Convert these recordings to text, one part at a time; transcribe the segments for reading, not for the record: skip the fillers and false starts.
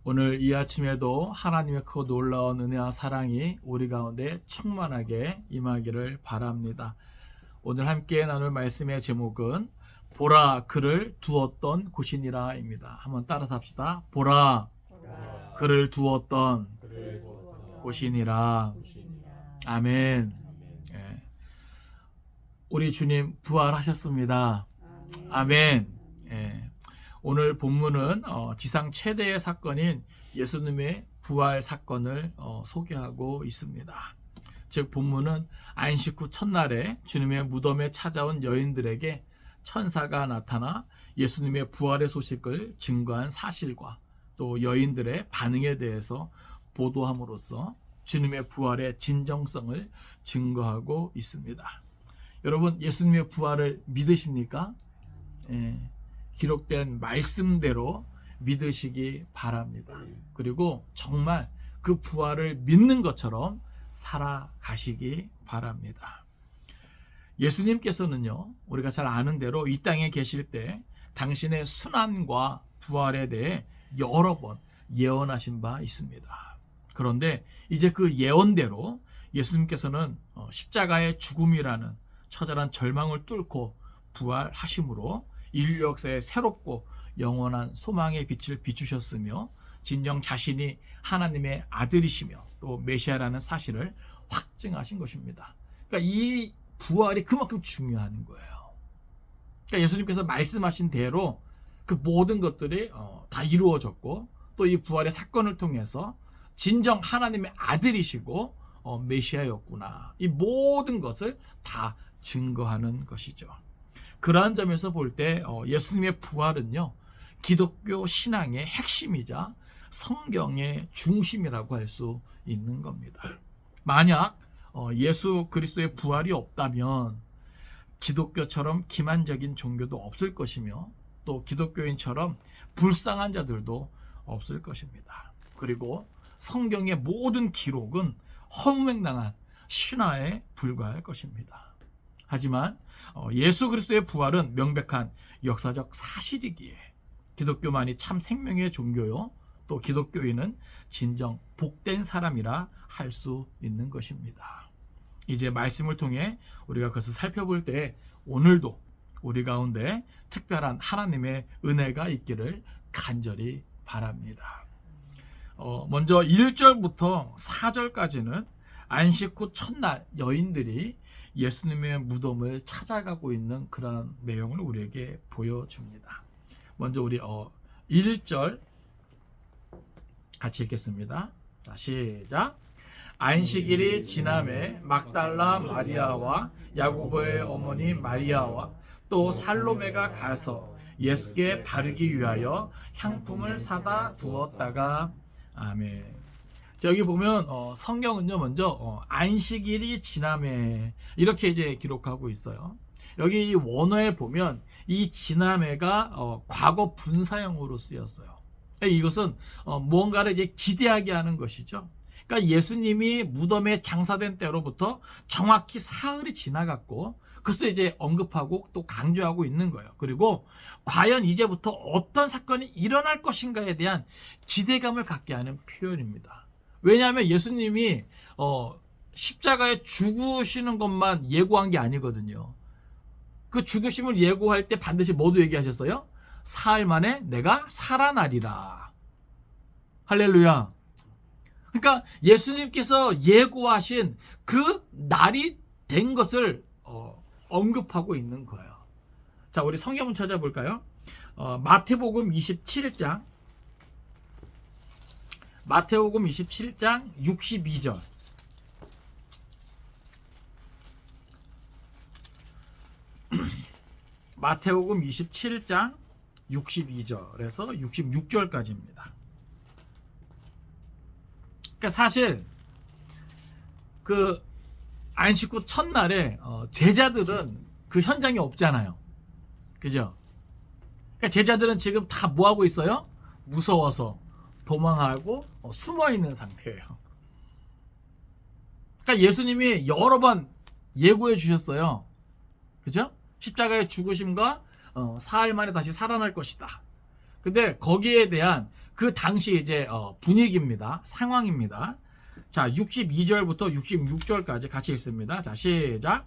오늘 이 아침에도 하나님의 크고 놀라운 은혜와 사랑이 우리 가운데 충만하게 임하기를 바랍니다. 오늘 함께 나눌 말씀의 제목은 보라 그를 두었던 곳이니라 입니다. 한번 따라서 합시다. 보라 그를 두었던 곳이니라. 아멘. 예. 우리 주님 부활하셨습니다. 아멘. 예. 오늘 본문은 지상 최대의 사건인 예수님의 부활 사건을 소개하고 있습니다. 즉 본문은 안식 후 첫날에 주님의 무덤에 찾아온 여인들에게 천사가 나타나 예수님의 부활의 소식을 증거한 사실과 또 여인들의 반응에 대해서 보도함으로써 주님의 부활의 진정성을 증거하고 있습니다. 여러분, 예수님의 부활을 믿으십니까? 예. 기록된 말씀대로 믿으시기 바랍니다. 그리고 정말 그 부활을 믿는 것처럼 살아가시기 바랍니다. 예수님께서는요, 우리가 잘 아는 대로 이 땅에 계실 때 당신의 순환과 부활에 대해 여러 번 예언하신 바 있습니다. 그런데 이제 그 예언대로 예수님께서는 십자가의 죽음이라는 처절한 절망을 뚫고 부활하심으로 인류 역사에 새롭고 영원한 소망의 빛을 비추셨으며 진정 자신이 하나님의 아들이시며 또 메시아라는 사실을 확증하신 것입니다. 그러니까 이 부활이 그만큼 중요한 거예요. 그러니까 예수님께서 말씀하신 대로 그 모든 것들이 다 이루어졌고 또 이 부활의 사건을 통해서 진정 하나님의 아들이시고 메시아였구나. 이 모든 것을 다 증거하는 것이죠. 그러한 점에서 볼 때 예수님의 부활은요, 기독교 신앙의 핵심이자 성경의 중심이라고 할 수 있는 겁니다. 만약 예수 그리스도의 부활이 없다면 기독교처럼 기만적인 종교도 없을 것이며 또 기독교인처럼 불쌍한 자들도 없을 것입니다. 그리고 성경의 모든 기록은 허무맹랑한 신화에 불과할 것입니다. 하지만 예수 그리스도의 부활은 명백한 역사적 사실이기에 기독교만이 참 생명의 종교요, 또 기독교인은 진정 복된 사람이라 할 수 있는 것입니다. 이제 말씀을 통해 우리가 그것을 살펴볼 때 오늘도 우리 가운데 특별한 하나님의 은혜가 있기를 간절히 바랍니다. 먼저 1절부터 4절까지는 안식 후 첫날 여인들이 예수님의 무덤을 찾아가고 있는 그런 내용을 우리에게 보여줍니다. 먼저 우리 1절 같이 읽겠습니다. 자, 시작. 안식일이 지남에 막달라 마리아와 야고보의 어머니 마리아와 또 살로메가 가서 예수께 바르기 위하여 향품을 사다 두었다가. 아멘. 여기 보면 성경은요, 먼저 안식일이 지남에 이렇게 이제 기록하고 있어요. 여기 이 원어에 보면 이 지남에가 과거 분사형으로 쓰였어요. 이것은 무언가를 이제 기대하게 하는 것이죠. 그러니까 예수님이 무덤에 장사된 때로부터 정확히 사흘이 지나갔고 그것을 이제 언급하고 또 강조하고 있는 거예요. 그리고 과연 이제부터 어떤 사건이 일어날 것인가에 대한 기대감을 갖게 하는 표현입니다. 왜냐하면 예수님이 십자가에 죽으시는 것만 예고한 게 아니거든요. 그 죽으심을 예고할 때 반드시 뭐도 얘기하셨어요? 사흘 만에 내가 살아나리라. 할렐루야. 그러니까 예수님께서 예고하신 그 날이 된 것을 언급하고 있는 거예요. 자, 우리 성경을 찾아볼까요? 마태복음 27장 62절. 마태복음 27장 62절에서 66절까지입니다. 그러니까 사실 그 안식 후 첫날에 제자들은 그 현장에 없잖아요. 그죠? 그러니까 제자들은 지금 다 뭐 하고 있어요? 무서워서 도망하고 숨어 있는 상태예요. 그러니까 예수님이 여러 번 예고해 주셨어요. 그죠? 십자가의 죽으심과 사흘 만에 다시 살아날 것이다. 근데 거기에 대한 그 당시 이제 분위기입니다. 상황입니다. 자, 62절부터 66절까지 같이 읽습니다. 자, 시작.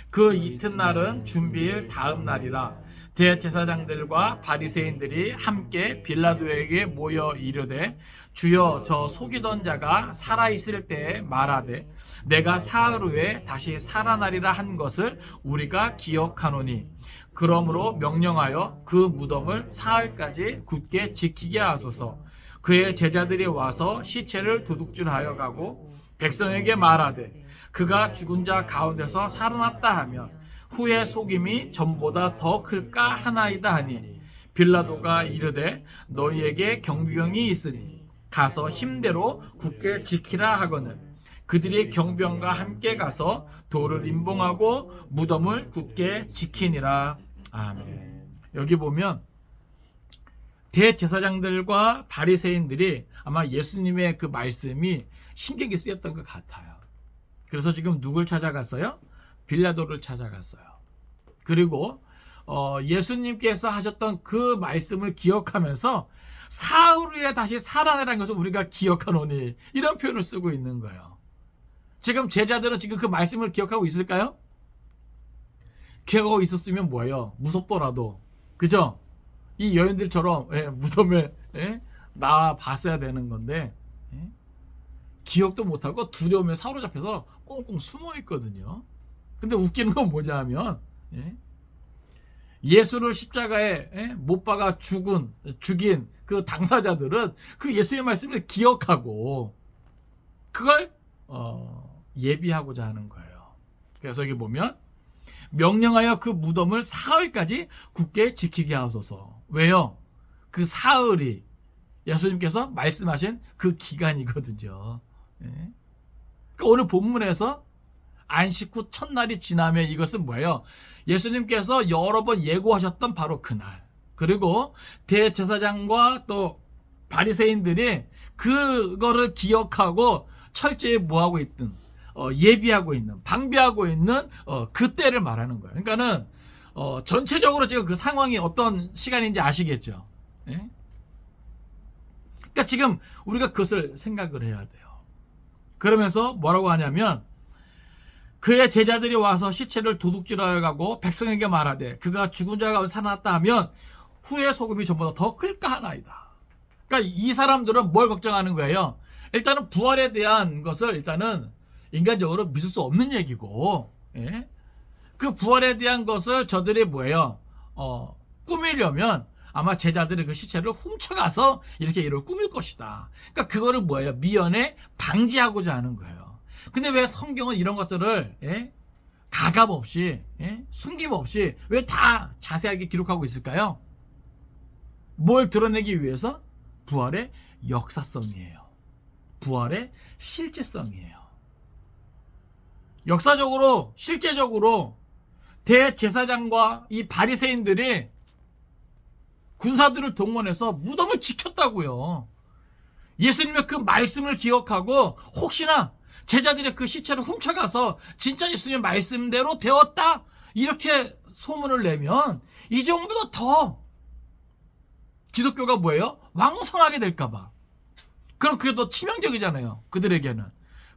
그 이튿날은 준비일 다음 날이라. 대제사장들과 바리새인들이 함께 빌라도에게 모여 이르되, 주여, 저 속이던 자가 살아있을 때에 말하되 내가 사흘 후에 다시 살아나리라 한 것을 우리가 기억하노니, 그러므로 명령하여 그 무덤을 사흘까지 굳게 지키게 하소서. 그의 제자들이 와서 시체를 도둑질하여 가고 백성에게 말하되 그가 죽은 자 가운데서 살아났다 하면 후에 속임이 전보다 더 클까 하나이다 하니, 빌라도가 이르되 너희에게 경비병이 있으니 가서 힘대로 굳게 지키라 하거늘 그들이 경비병과 함께 가서 돌을 임봉하고 무덤을 굳게 지키니라. 아멘. 여기 보면 대제사장들과 바리새인들이 아마 예수님의 그 말씀이 신경이 쓰였던 것 같아요. 그래서 지금 누굴 찾아갔어요? 빌라도를 찾아갔어요. 그리고 예수님께서 하셨던 그 말씀을 기억하면서 사흘 후에 다시 살아나라는 것을 우리가 기억하노니, 이런 표현을 쓰고 있는 거예요. 지금 제자들은 지금 그 말씀을 기억하고 있을까요? 기억하고 있었으면 뭐예요? 무섭더라도, 그죠? 이 여인들처럼 무덤에 나와 봤어야 되는 건데 기억도 못하고 두려움에 사로잡혀서 꽁꽁 숨어 있거든요. 근데 웃기는 건 뭐냐 하면 예수를 십자가에 못 박아 죽인 그 당사자들은 그 예수의 말씀을 기억하고 그걸 예비하고자 하는 거예요. 그래서 여기 보면 명령하여 그 무덤을 사흘까지 굳게 지키게 하소서. 왜요? 그 사흘이 예수님께서 말씀하신 그 기간이거든요. 그러니까 오늘 본문에서 안식 후 첫날이 지나면 이것은 뭐예요? 예수님께서 여러 번 예고하셨던 바로 그날, 그리고 대제사장과 또 바리새인들이 그거를 기억하고 철저히 뭐하고 있든 예비하고 있는, 방비하고 있는 그때를 말하는 거예요. 그러니까는 전체적으로 지금 그 상황이 어떤 시간인지 아시겠죠? 예? 그러니까 지금 우리가 그것을 생각을 해야 돼요. 그러면서 뭐라고 하냐면, 그의 제자들이 와서 시체를 도둑질하여 가고 백성에게 말하되 그가 죽은 자가 살아났다 하면 후에 소금이 전보다 더 클까 하나이다. 그러니까 이 사람들은 뭘 걱정하는 거예요? 일단은 부활에 대한 것을 일단은 인간적으로 믿을 수 없는 얘기고, 예? 그 부활에 대한 것을 저들이 뭐예요? 꾸미려면 아마 제자들이 그 시체를 훔쳐가서 이렇게 이를 꾸밀 것이다. 그러니까 그거를 뭐예요? 미연에 방지하고자 하는 거예요. 근데 왜 성경은 이런 것들을 가감 없이 숨김 없이 왜 다 자세하게 기록하고 있을까요? 뭘 드러내기 위해서? 부활의 역사성이에요. 부활의 실제성이에요. 역사적으로, 실제적으로 대제사장과 이 바리새인들이 군사들을 동원해서 무덤을 지켰다고요. 예수님의 그 말씀을 기억하고 혹시나 제자들의 그 시체를 훔쳐가서 진짜 예수님의 말씀대로 되었다 이렇게 소문을 내면 이 정도가 더 기독교가 뭐예요? 왕성하게 될까봐. 그럼 그게 더 치명적이잖아요, 그들에게는.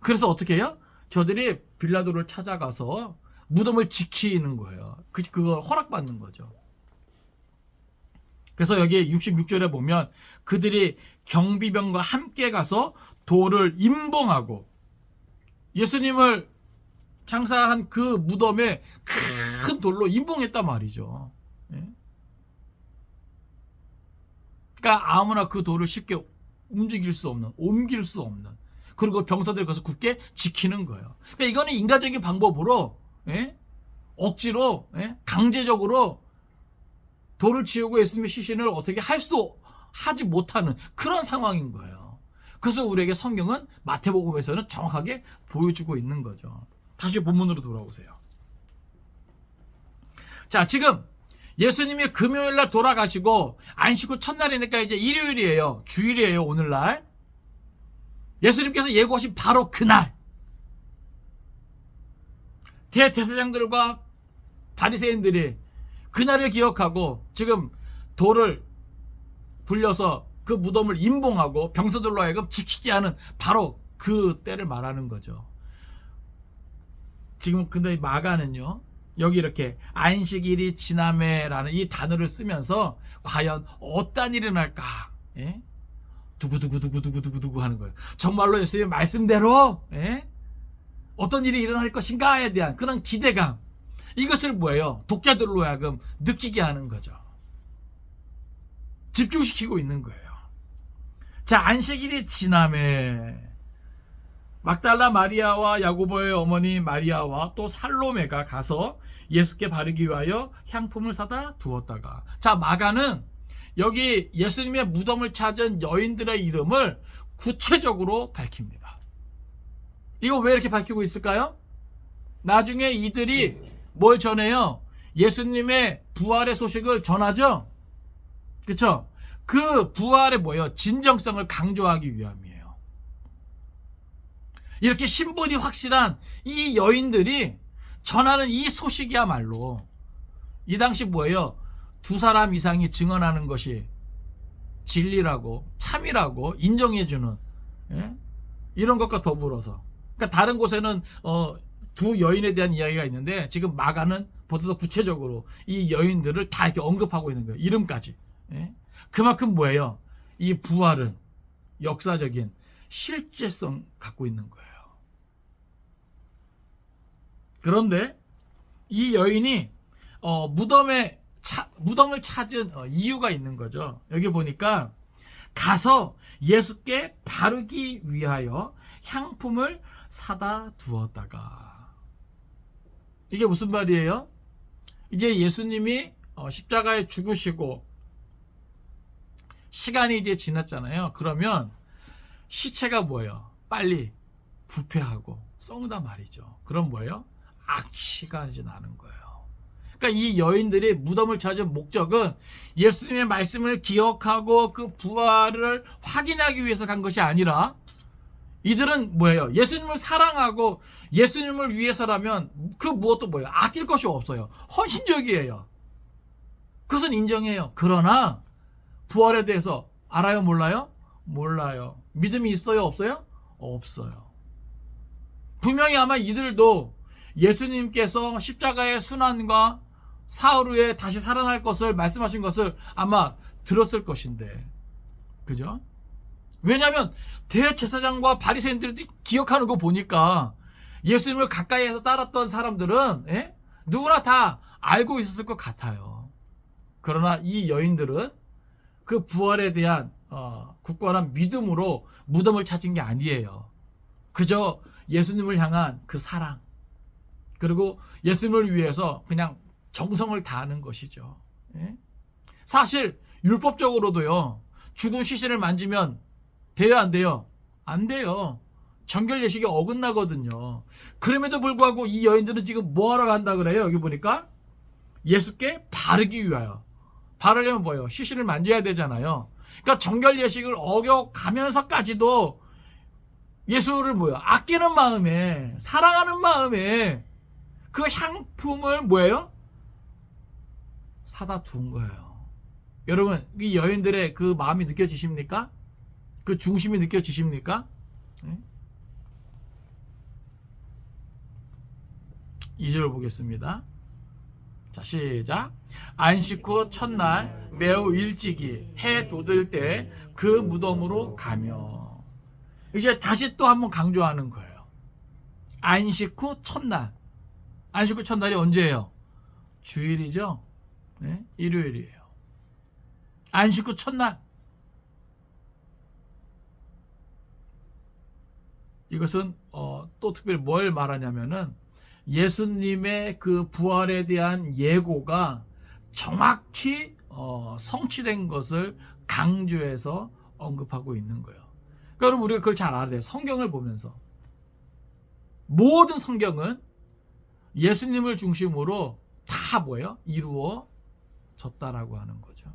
그래서 어떻게 해요? 저들이 빌라도를 찾아가서 무덤을 지키는 거예요. 그걸 허락받는 거죠. 그래서 여기 66절에 보면 그들이 경비병과 함께 가서 돌을 임봉하고, 예수님을 장사한 그 무덤에 큰 돌로 임봉했단 말이죠. 그러니까 아무나 그 돌을 쉽게 움직일 수 없는, 옮길 수 없는, 그리고 병사들이 가서 굳게 지키는 거예요. 그러니까 이거는 인간적인 방법으로 억지로 강제적으로 돌을 치우고 예수님의 시신을 어떻게 하지 못하는 그런 상황인 거예요. 그래서 우리에게 성경은 마태복음에서는 정확하게 보여주고 있는 거죠. 다시 본문으로 돌아오세요. 자, 지금 예수님이 금요일날 돌아가시고 안식 후 첫날이니까 이제 일요일이에요. 주일이에요, 오늘날. 예수님께서 예고하신 바로 그날, 대제사장들과 바리새인들이 그날을 기억하고 지금 돌을 불려서 그 무덤을 임봉하고 병사들로 하여금 지키게 하는 바로 그 때를 말하는 거죠. 지금 근데 마가는요, 여기 이렇게 안식일이 지나매라는 이 단어를 쓰면서 과연 어떤 일이 날까? 예? 두구두구두구두구두구 하는 거예요. 정말로 예수님의 말씀대로 어떤 일이 일어날 것인가에 대한 그런 기대감, 이것을 뭐예요? 독자들로 하여금 느끼게 하는 거죠. 집중시키고 있는 거예요. 자, 안식일이 지나매 막달라 마리아와 야고보의 어머니 마리아와 또 살로메가 가서 예수께 바르기 위하여 향품을 사다 두었다가, 자, 마가는 여기 예수님의 무덤을 찾은 여인들의 이름을 구체적으로 밝힙니다. 이거 왜 이렇게 밝히고 있을까요? 나중에 이들이 뭘 전해요? 예수님의 부활의 소식을 전하죠? 그쵸? 그 부활의 뭐예요? 진정성을 강조하기 위함이에요. 이렇게 신분이 확실한 이 여인들이 전하는 이 소식이야말로 이 당시 뭐예요? 두 사람 이상이 증언하는 것이 진리라고 참이라고 인정해주는 이런 것과 더불어서, 그러니까 다른 곳에는 두 여인에 대한 이야기가 있는데 지금 마가는 보다 더 구체적으로 이 여인들을 다 이렇게 언급하고 있는 거예요. 이름까지. 그만큼 뭐예요? 이 부활은 역사적인 실제성 갖고 있는 거예요. 그런데 이 여인이 무덤을 찾은 이유가 있는 거죠. 여기 보니까 가서 예수께 바르기 위하여 향품을 사다 두었다가, 이게 무슨 말이에요? 이제 예수님이 십자가에 죽으시고 시간이 이제 지났잖아요. 그러면 시체가 뭐예요? 빨리 부패하고 썩는단 말이죠. 그럼 뭐예요? 악취가 이제 나는 거예요. 그러니까 이 여인들이 무덤을 찾은 목적은 예수님의 말씀을 기억하고 그 부활을 확인하기 위해서 간 것이 아니라, 이들은 뭐예요? 예수님을 사랑하고 예수님을 위해서라면 그 무엇도 뭐예요? 아낄 것이 없어요. 헌신적이에요. 그것은 인정해요. 그러나 부활에 대해서 알아요? 몰라요? 몰라요. 믿음이 있어요? 없어요? 없어요. 분명히 아마 이들도 예수님께서 십자가의 순환과 사흘 후에 다시 살아날 것을 말씀하신 것을 아마 들었을 것인데, 그죠? 왜냐하면 대제사장과 바리새인들이 기억하는 거 보니까 예수님을 가까이에서 따랐던 사람들은 누구나 다 알고 있었을 것 같아요. 그러나 이 여인들은 그 부활에 대한 굳건한 믿음으로 무덤을 찾은 게 아니에요. 그저 예수님을 향한 그 사랑, 그리고 예수님을 위해서 그냥 정성을 다하는 것이죠. 사실 율법적으로도요, 죽은 시신을 만지면 돼요, 안 돼요? 안 돼요. 정결 예식이 어긋나거든요. 그럼에도 불구하고 이 여인들은 지금 뭐하러 간다 그래요? 여기 보니까 예수께 바르기 위하여. 바르려면 뭐예요? 시신을 만져야 되잖아요. 그러니까 정결 예식을 어겨가면서까지도 예수를 뭐예요? 아끼는 마음에, 사랑하는 마음에 그 향품을 뭐예요? 사다 둔 거예요. 여러분, 이 여인들의 그 마음이 느껴지십니까? 그 중심이 느껴지십니까? 2절 보겠습니다. 자, 시작. 안식 후 첫날 매우 일찍이 해 돋을 때 그 무덤으로 가며. 이제 다시 또 한번 강조하는 거예요. 안식 후 첫날. 안식 후 첫날이 언제예요? 주일이죠? 일요일이에요. 안식 후 첫날. 이것은 또 특별히 뭘 말하냐면은 예수님의 그 부활에 대한 예고가 정확히 성취된 것을 강조해서 언급하고 있는 거예요. 그러니까 여러분, 우리가 그걸 잘 알아야 돼요. 성경을 보면서 모든 성경은 예수님을 중심으로 다 뭐예요? 이루어졌다라고 하는 거죠.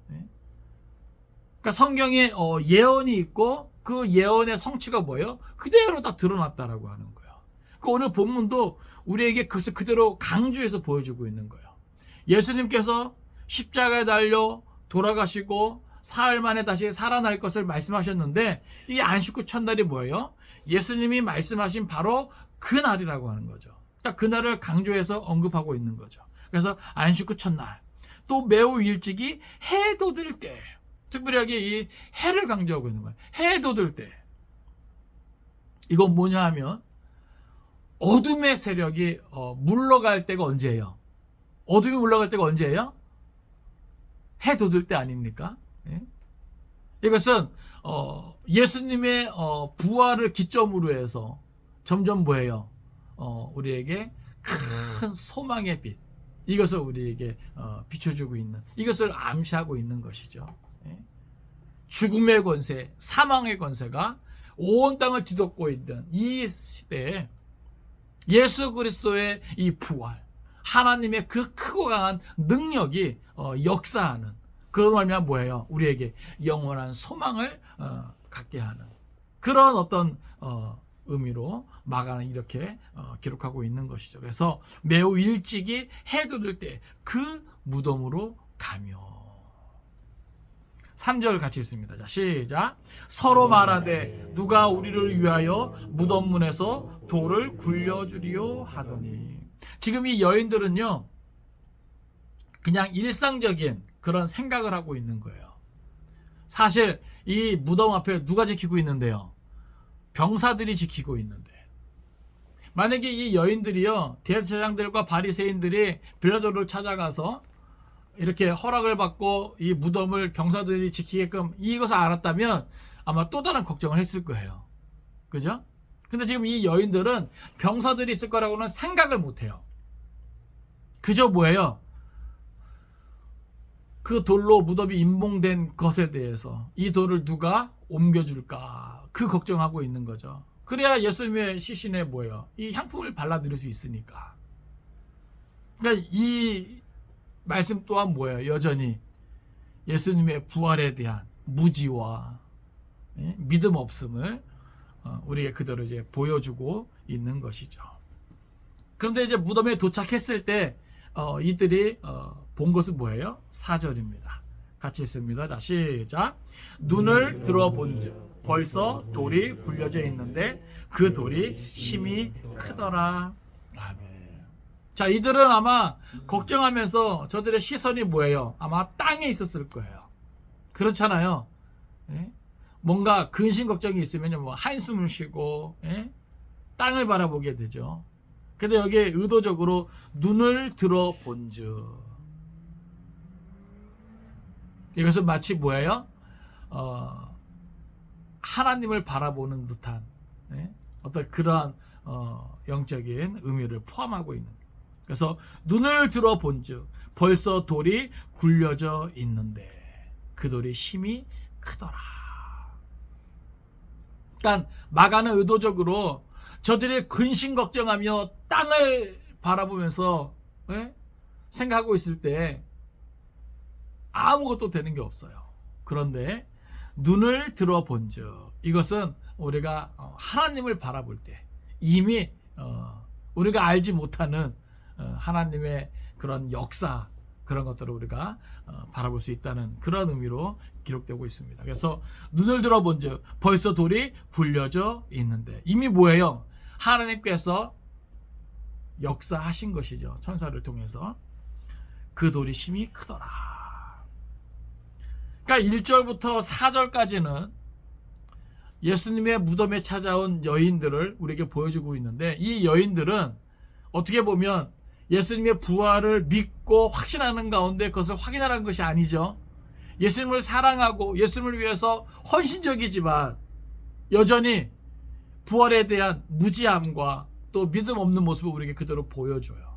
그러니까 성경에 예언이 있고 그 예언의 성취가 뭐예요? 그대로 다 드러났다라고 하는 거예요. 그 오늘 본문도 우리에게 그것을 그대로 강조해서 보여주고 있는 거예요. 예수님께서 십자가에 달려 돌아가시고 사흘 만에 다시 살아날 것을 말씀하셨는데 이 안식 후 첫날이 뭐예요? 예수님이 말씀하신 바로 그 날이라고 하는 거죠. 그러니까 그날을 강조해서 언급하고 있는 거죠. 그래서 안식 후 첫날, 또 매우 일찍이 해 돋을 때, 특별하게 이 해를 강조하고 있는 거예요. 해 돋을 때. 이건 뭐냐 하면 어둠의 세력이 물러갈 때가 언제예요? 어둠이 물러갈 때가 언제예요? 해 돋을 때 아닙니까? 예? 이것은 예수님의 부활을 기점으로 해서 점점 뭐예요? 우리에게 큰 소망의 빛, 이것을 우리에게 비춰주고 있는, 이것을 암시하고 있는 것이죠. 예? 죽음의 권세, 사망의 권세가 온 땅을 뒤덮고 있던 이 시대에 예수 그리스도의 이 부활, 하나님의 그 크고 강한 능력이 역사하는, 그런 말미암아 뭐예요? 우리에게 영원한 소망을 갖게 하는 그런 어떤 의미로 마가는 이렇게 기록하고 있는 것이죠. 그래서 매우 일찍이 해 돋을 때 그 무덤으로 가며. 3절 같이 읽습니다. 자, 시작. 서로 말하되 누가 우리를 위하여 무덤 문에서 돌을 굴려주리요 하더니. 지금 이 여인들은요, 그냥 일상적인 그런 생각을 하고 있는 거예요. 사실 이 무덤 앞에 누가 지키고 있는데요? 병사들이 지키고 있는데, 만약에 이 여인들이요, 대제사장들과 바리새인들이 빌라도를 찾아가서 이렇게 허락을 받고 이 무덤을 병사들이 지키게끔 이것을 알았다면 아마 또 다른 걱정을 했을 거예요. 그죠? 근데 지금 이 여인들은 병사들이 있을 거라고는 생각을 못 해요. 그저 뭐예요? 그 돌로 무덤이 임봉된 것에 대해서 이 돌을 누가 옮겨줄까, 그 걱정하고 있는 거죠. 그래야 예수님의 시신에 뭐예요? 이 향품을 발라드릴 수 있으니까. 그러니까 이 말씀 또한 뭐예요? 여전히 예수님의 부활에 대한 무지와 믿음 없음을 우리에게 그대로 이제 보여주고 있는 것이죠. 그런데 이제 무덤에 도착했을 때 이들이 본 것은 뭐예요? 4절입니다. 같이 읽습니다. 자, 시작. 눈을 들어본즉 벌써 돌이 굴려져 있는데 그 돌이 심히 크더라. 아멘. 자, 이들은 아마 걱정하면서 저들의 시선이 뭐예요? 아마 땅에 있었을 거예요. 그렇잖아요. 예? 뭔가 근심 걱정이 있으면 뭐 한숨을 쉬고 땅을 바라보게 되죠. 근데 여기에 의도적으로 눈을 들어본즉, 이것은 마치 뭐예요? 하나님을 바라보는 듯한 어떤 그러한 영적인 의미를 포함하고 있는. 그래서 눈을 들어본즉 벌써 돌이 굴려져 있는데 그 돌이 심히 크더라. 그러니까 마가는 의도적으로 저들이 근심 걱정하며 땅을 바라보면서 생각하고 있을 때 아무것도 되는 게 없어요. 그런데 눈을 들어본즉, 이것은 우리가 하나님을 바라볼 때 이미 우리가 알지 못하는 하나님의 그런 역사, 그런 것들을 우리가 바라볼 수 있다는 그런 의미로 기록되고 있습니다. 그래서 눈을 들어본즉 벌써 돌이 굴려져 있는데, 이미 뭐예요? 하나님께서 역사하신 것이죠. 천사를 통해서. 그 돌이 심히 크더라. 그러니까 1절부터 4절까지는 예수님의 무덤에 찾아온 여인들을 우리에게 보여주고 있는데, 이 여인들은 어떻게 보면 예수님의 부활을 믿고 확신하는 가운데 그것을 확인하라는 것이 아니죠. 예수님을 사랑하고 예수님을 위해서 헌신적이지만 여전히 부활에 대한 무지함과 또 믿음 없는 모습을 우리에게 그대로 보여줘요.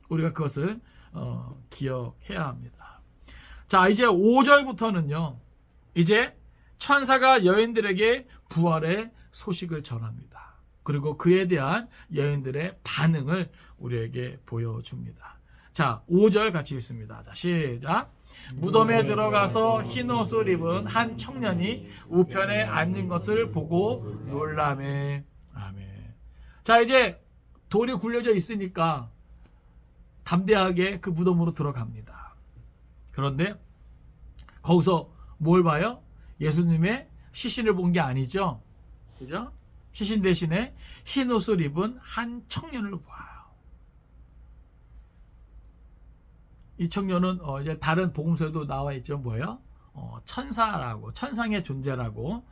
우리가 그것을 기억해야 합니다. 자, 이제 5절부터는요, 이제 천사가 여인들에게 부활의 소식을 전합니다. 그리고 그에 대한 여인들의 반응을 우리에게 보여줍니다. 자, 5절 같이 읽습니다. 자, 시작. 무덤에 들어가서 흰 옷을 입은 한 청년이 우편에 앉는 것을 보고 놀라매. 아멘. 자, 이제 돌이 굴려져 있으니까 담대하게 그 무덤으로 들어갑니다. 그런데 거기서 뭘 봐요? 예수님의 시신을 본 게 아니죠. 그죠? 시신 대신에 흰 옷을 입은 한 청년을 봐요. 이 청년은 이제 다른 복음서에도 나와 있죠. 뭐예요? 천사라고, 천상의 존재라고,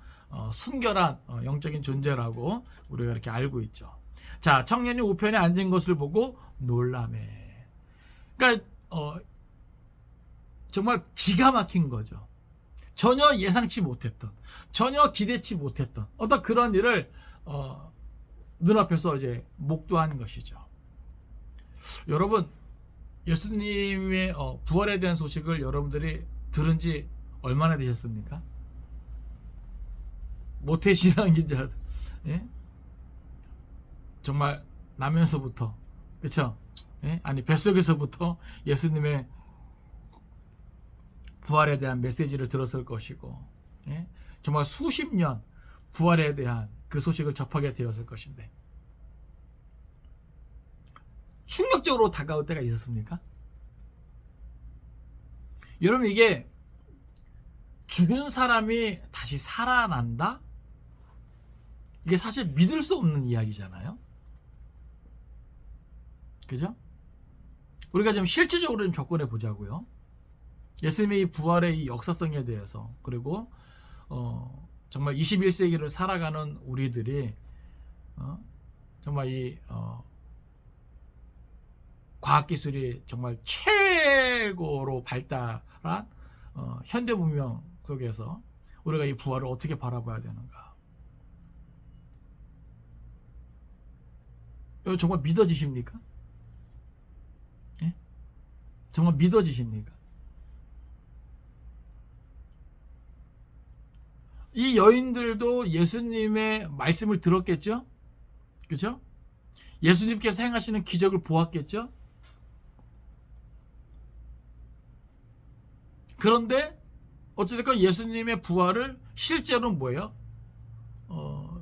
순결한 영적인 존재라고 우리가 이렇게 알고 있죠. 자, 청년이 우편에 앉은 것을 보고 놀라매. 그러니까 정말 기가 막힌 거죠. 전혀 예상치 못했던, 전혀 기대치 못했던 어떤 그런 일을 눈앞에서 이제 목도하는 것이죠. 여러분, 예수님의 부활에 대한 소식을 여러분들이 들은 지 얼마나 되셨습니까? 모태신앙인자, 예? 정말 나면서부터, 그쵸? 예? 아니, 뱃속에서부터 예수님의 부활에 대한 메시지를 들었을 것이고, 예? 정말 수십 년 부활에 대한 그 소식을 접하게 되었을 것인데, 충격적으로 다가올 때가 있었습니까? 여러분, 이게 죽은 사람이 다시 살아난다? 이게 사실 믿을 수 없는 이야기잖아요. 그죠? 우리가 좀 실질적으로 좀 접근해 보자고요. 예수님의 이 부활의 이 역사성에 대해서, 그리고 정말 21세기를 살아가는 우리들이 정말 이 과학기술이 정말 최고로 발달한 현대 문명 속에서 우리가 이 부활을 어떻게 바라봐야 되는가. 이거 정말 믿어지십니까? 예? 정말 믿어지십니까? 이 여인들도 예수님의 말씀을 들었겠죠? 그죠? 예수님께서 행하시는 기적을 보았겠죠? 그런데 어찌됐건 예수님의 부활을 실제로는 뭐예요?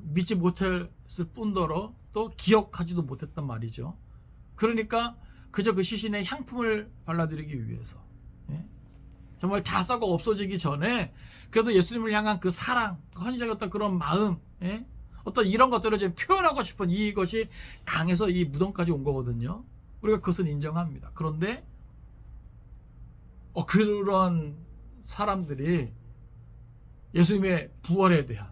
믿지 못했을 뿐더러 또 기억하지도 못했단 말이죠. 그러니까 그저 그 시신에 향품을 발라드리기 위해서, 예? 정말 다 썩어 없어지기 전에 그래도 예수님을 향한 그 사랑, 헌신적이었던 그런 마음, 예? 어떤 이런 것들을 지금 표현하고 싶은 이것이 강해서 이 무덤까지 온 거거든요. 우리가 그것은 인정합니다. 그런데 그런 사람들이 예수님의 부활에 대한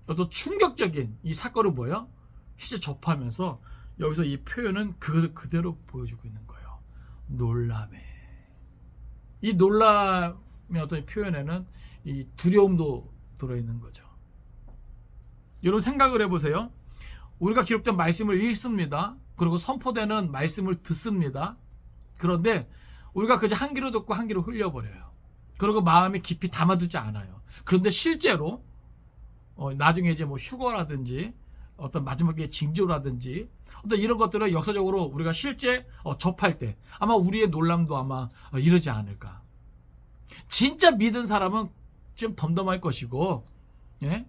어떤 충격적인 이 사건을 뭐예요? 실제 접하면서 여기서 이 표현은 그대로 보여주고 있는 거예요. 놀라매. 이 놀람의 어떤 표현에는 이 두려움도 들어있는 거죠. 여러분 생각을 해보세요. 우리가 기록된 말씀을 읽습니다. 그리고 선포되는 말씀을 듣습니다. 그런데 우리가 그저 한 귀로 듣고 한 귀로 흘려버려요. 그리고 마음에 깊이 담아두지 않아요. 그런데 실제로 나중에 이제 뭐 휴거라든지 어떤 마지막에 징조라든지 어떤 이런 것들을 역사적으로 우리가 실제 접할 때 아마 우리의 놀람도 아마 이러지 않을까. 진짜 믿은 사람은 좀 덤덤할 것이고, 예?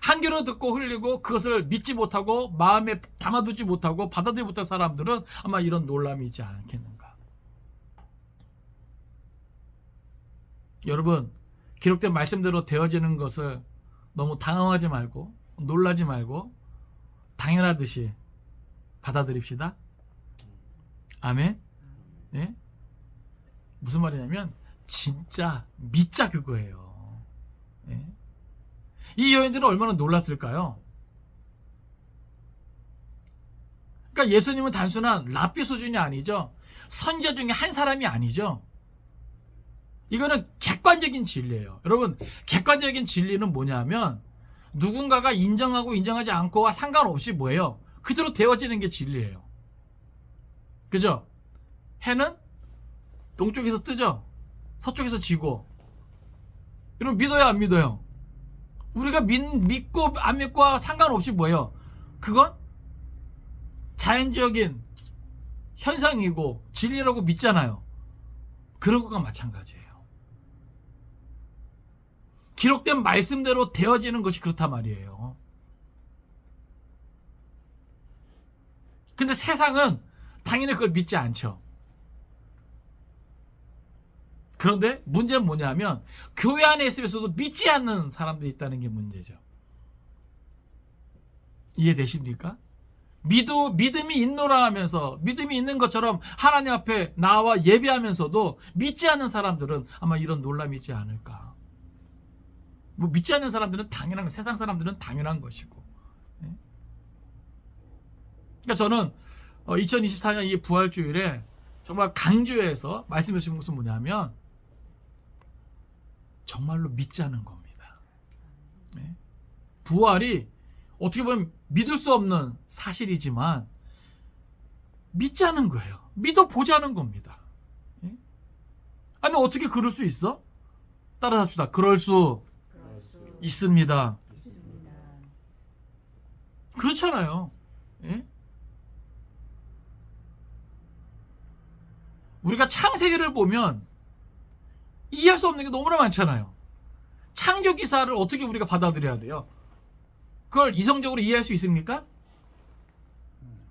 한 귀로 듣고 흘리고 그것을 믿지 못하고 마음에 담아두지 못하고 받아들이지 못한 사람들은 아마 이런 놀람이 있지 않겠는가. 여러분, 기록된 말씀대로 되어지는 것을 너무 당황하지 말고 놀라지 말고 당연하듯이 받아들입시다. 아멘. 예? 무슨 말이냐면 진짜 믿자 그거예요. 예? 이 여인들은 얼마나 놀랐을까요? 그러니까 예수님은 단순한 랍비 수준이 아니죠. 선지자 중에 한 사람이 아니죠. 이거는 객관적인 진리예요. 여러분, 객관적인 진리는 뭐냐면 누군가가 인정하고 인정하지 않고와 상관없이 뭐예요? 그대로 되어지는 게 진리예요. 그죠? 해는 동쪽에서 뜨죠? 서쪽에서 지고. 여러분 믿어요 안 믿어요? 우리가 믿고 안 믿고와 상관없이 뭐예요? 그건 자연적인 현상이고 진리라고 믿잖아요. 그런 것과 마찬가지예요. 기록된 말씀대로 되어지는 것이 그렇단 말이에요. 근데 세상은 당연히 그걸 믿지 않죠. 그런데 문제는 뭐냐면 교회 안에 있으면서도 믿지 않는 사람들이 있다는 게 문제죠. 이해되십니까? 믿음이 있노라 하면서 믿음이 있는 것처럼 하나님 앞에 나와 예배하면서도 믿지 않는 사람들은 아마 이런 논란이 있지 않을까. 뭐 믿지 않는 사람들은 당연한 거, 세상 사람들은 당연한 것이고. 그러니까 저는 2024년 이 부활주일에 정말 강조해서 말씀해 주신 것은 뭐냐면 정말로 믿지 않는 겁니다. 부활이 어떻게 보면 믿을 수 없는 사실이지만 믿지 않는 거예요. 믿어보자는 겁니다. 아니 어떻게 그럴 수 있어? 따라합시다. 그럴 수 있습니다. 그렇잖아요. 우리가 창세기를 보면 이해할 수 없는 게 너무나 많잖아요. 창조기사를 어떻게 우리가 받아들여야 돼요? 그걸 이성적으로 이해할 수 있습니까?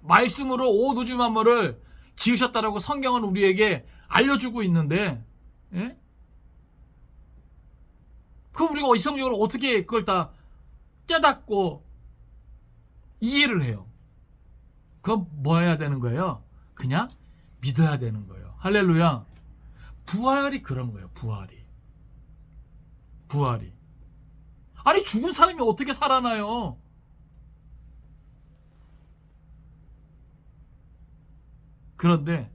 말씀으로 온 우주 만물을 지으셨다라고 성경은 우리에게 알려주고 있는데, 그럼 우리가 이성적으로 어떻게 그걸 다 깨닫고 이해를 해요? 그건 뭐 해야 되는 거예요? 그냥 믿어야 되는 거예요. 할렐루야. 부활이 그런 거예요. 부활이. 아니 죽은 사람이 어떻게 살아나요? 그런데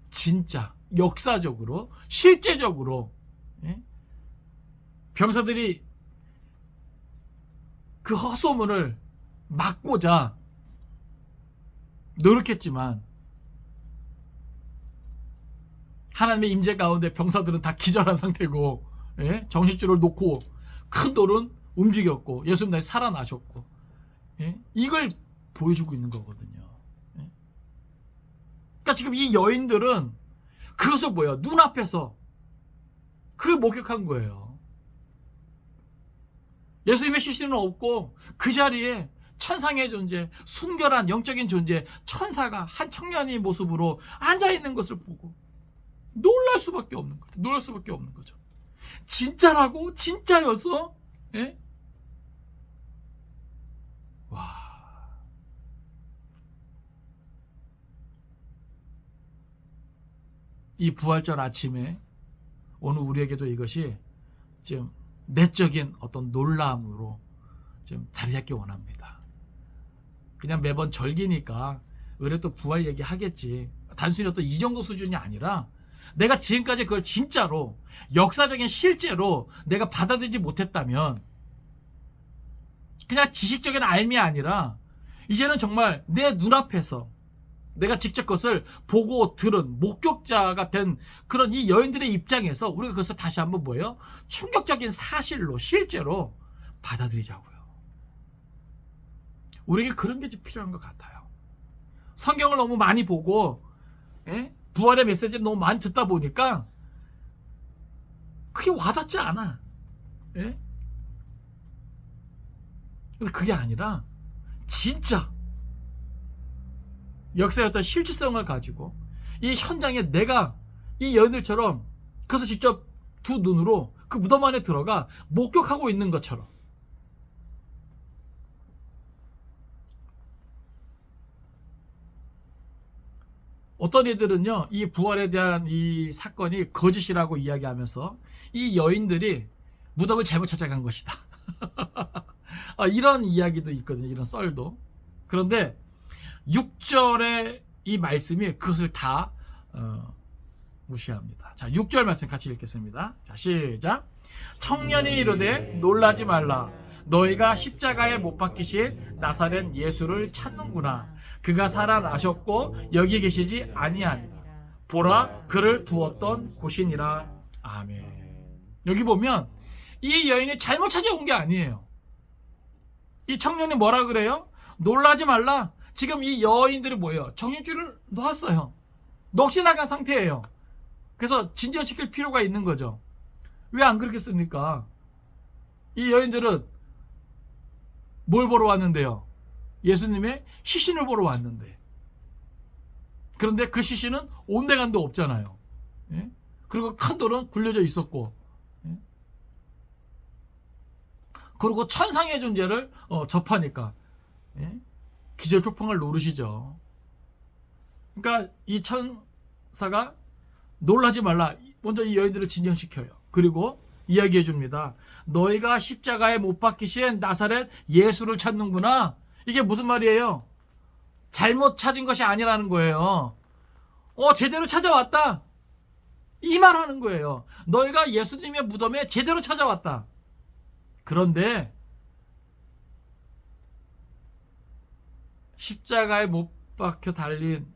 진짜 역사적으로 실제적으로 병사들이 그 헛소문을 막고자 노력했지만 하나님의 임재 가운데 병사들은 다 기절한 상태고 정신줄을 놓고 큰 돌은 움직였고 예수님 다시 살아나셨고 이걸 보여주고 있는 거거든요. 그러니까 지금 이 여인들은 그것을 뭐예요? 눈앞에서 그걸 목격한 거예요. 예수님의 시신은 없고 그 자리에 천상의 존재, 순결한 영적인 존재, 천사가 한 청년의 모습으로 앉아있는 것을 보고 놀랄 수밖에 없는 거죠. 진짜라고? 진짜여서? 와. 이 부활절 아침에 오늘 우리에게도 이것이 지금 내적인 어떤 놀람으로 좀 자리 잡기 원합니다. 그냥 매번 절기니까 그래도 부활 얘기 하겠지. 단순히 어떤 이 정도 수준이 아니라 내가 지금까지 그걸 진짜로 역사적인 실제로 내가 받아들이지 못했다면 그냥 지식적인 알미 아니라 이제는 정말 내 눈앞에서 내가 직접 그것을 보고 들은 목격자가 된 그런 이 여인들의 입장에서 우리가 그것을 다시 한번 뭐예요? 충격적인 사실로 실제로 받아들이자고요. 우리에게 그런 게 필요한 것 같아요. 성경을 너무 많이 보고 부활의 메시지를 너무 많이 듣다 보니까 그게 와닿지 않아. 근데 그게 아니라 진짜 역사의 어떤 실질성을 가지고 이 현장에 내가 이 여인들처럼 그래서 직접 두 눈으로 그 무덤 안에 들어가 목격하고 있는 것처럼 어떤 이들은요 이 부활에 대한 이 사건이 거짓이라고 이야기하면서 이 여인들이 무덤을 잘못 찾아간 것이다. 이런 이야기도 있거든요. 이런 썰도. 그런데 6절의 이 말씀이 그것을 다 무시합니다. 자, 6절 말씀 같이 읽겠습니다. 자, 시작. 청년이 이르되 놀라지 말라. 너희가 십자가에 못 박히실 나사렛 예수를 찾는구나. 그가 살아나셨고 여기 계시지 아니하니라. 보라 그를 두었던 곳이니라. 아멘. 여기 보면 이 여인이 잘못 찾아온 게 아니에요. 이 청년이 뭐라 그래요? 놀라지 말라. 지금 이 여인들이 뭐예요? 정신줄을 놓았어요. 넋이 나간 상태예요. 그래서 진정시킬 필요가 있는 거죠. 왜 안 그렇겠습니까? 이 여인들은 뭘 보러 왔는데요? 예수님의 시신을 보러 왔는데. 그런데 그 시신은 온데간도 없잖아요. 그리고 큰 돌은 굴려져 있었고, 예? 그리고 천상의 존재를 접하니까, 예? 기절초풍을 노르시죠. 그러니까 이 천사가 놀라지 말라. 먼저 이 여인들을 진정시켜요. 그리고 이야기해 줍니다. 너희가 십자가에 못 박히신 나사렛 예수를 찾는구나. 이게 무슨 말이에요? 잘못 찾은 것이 아니라는 거예요. 제대로 찾아왔다. 이 말하는 거예요. 너희가 예수님의 무덤에 제대로 찾아왔다. 그런데 십자가에 못 박혀 달린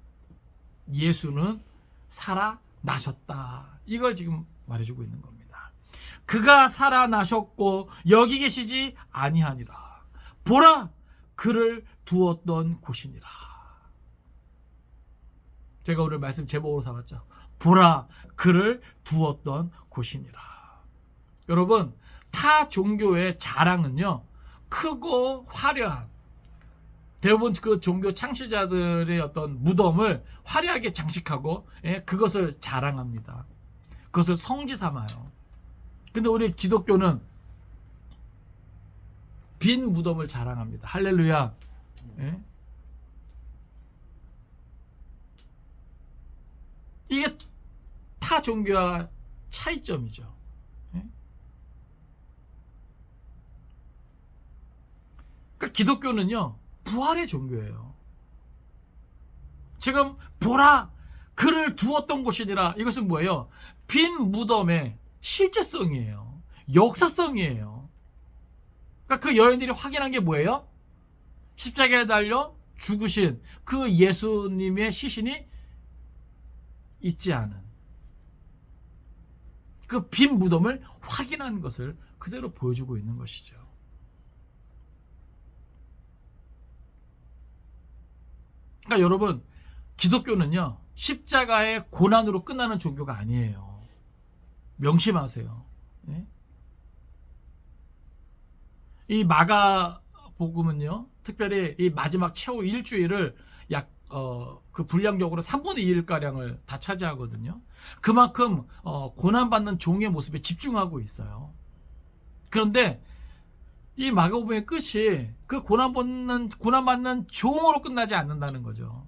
예수는 살아나셨다. 이걸 지금 말해주고 있는 겁니다. 그가 살아나셨고 여기 계시지 아니하니라. 보라, 그를 두었던 곳이니라. 제가 오늘 말씀 제목으로 삼았죠. 보라, 그를 두었던 곳이니라. 여러분, 타 종교의 자랑은요, 크고 화려한, 대부분 그 종교 창시자들의 어떤 무덤을 화려하게 장식하고, 그것을 자랑합니다. 그것을 성지 삼아요. 근데 우리 기독교는 빈 무덤을 자랑합니다. 할렐루야. 예? 이게 타 종교와 차이점이죠. 예? 그러니까 기독교는요, 부활의 종교예요. 지금 보라, 그를 두었던 곳이니라. 이것은 뭐예요? 빈 무덤의 실제성이에요. 역사성이에요. 그러니까 그 여인들이 확인한 게 뭐예요? 십자가에 달려 죽으신 그 예수님의 시신이 있지 않은 그 빈 무덤을 확인한 것을 그대로 보여주고 있는 것이죠. 그러니까 여러분, 기독교는요, 십자가의 고난으로 끝나는 종교가 아니에요. 명심하세요. 예? 이 마가복음은요, 특별히 이 마지막 최후 일주일을 약 그 분량적으로 3분의 1가량을 다 차지하거든요. 그만큼 고난받는 종의 모습에 집중하고 있어요. 그런데 이 마가복음의 끝이 그 고난받는 종으로 끝나지 않는다는 거죠.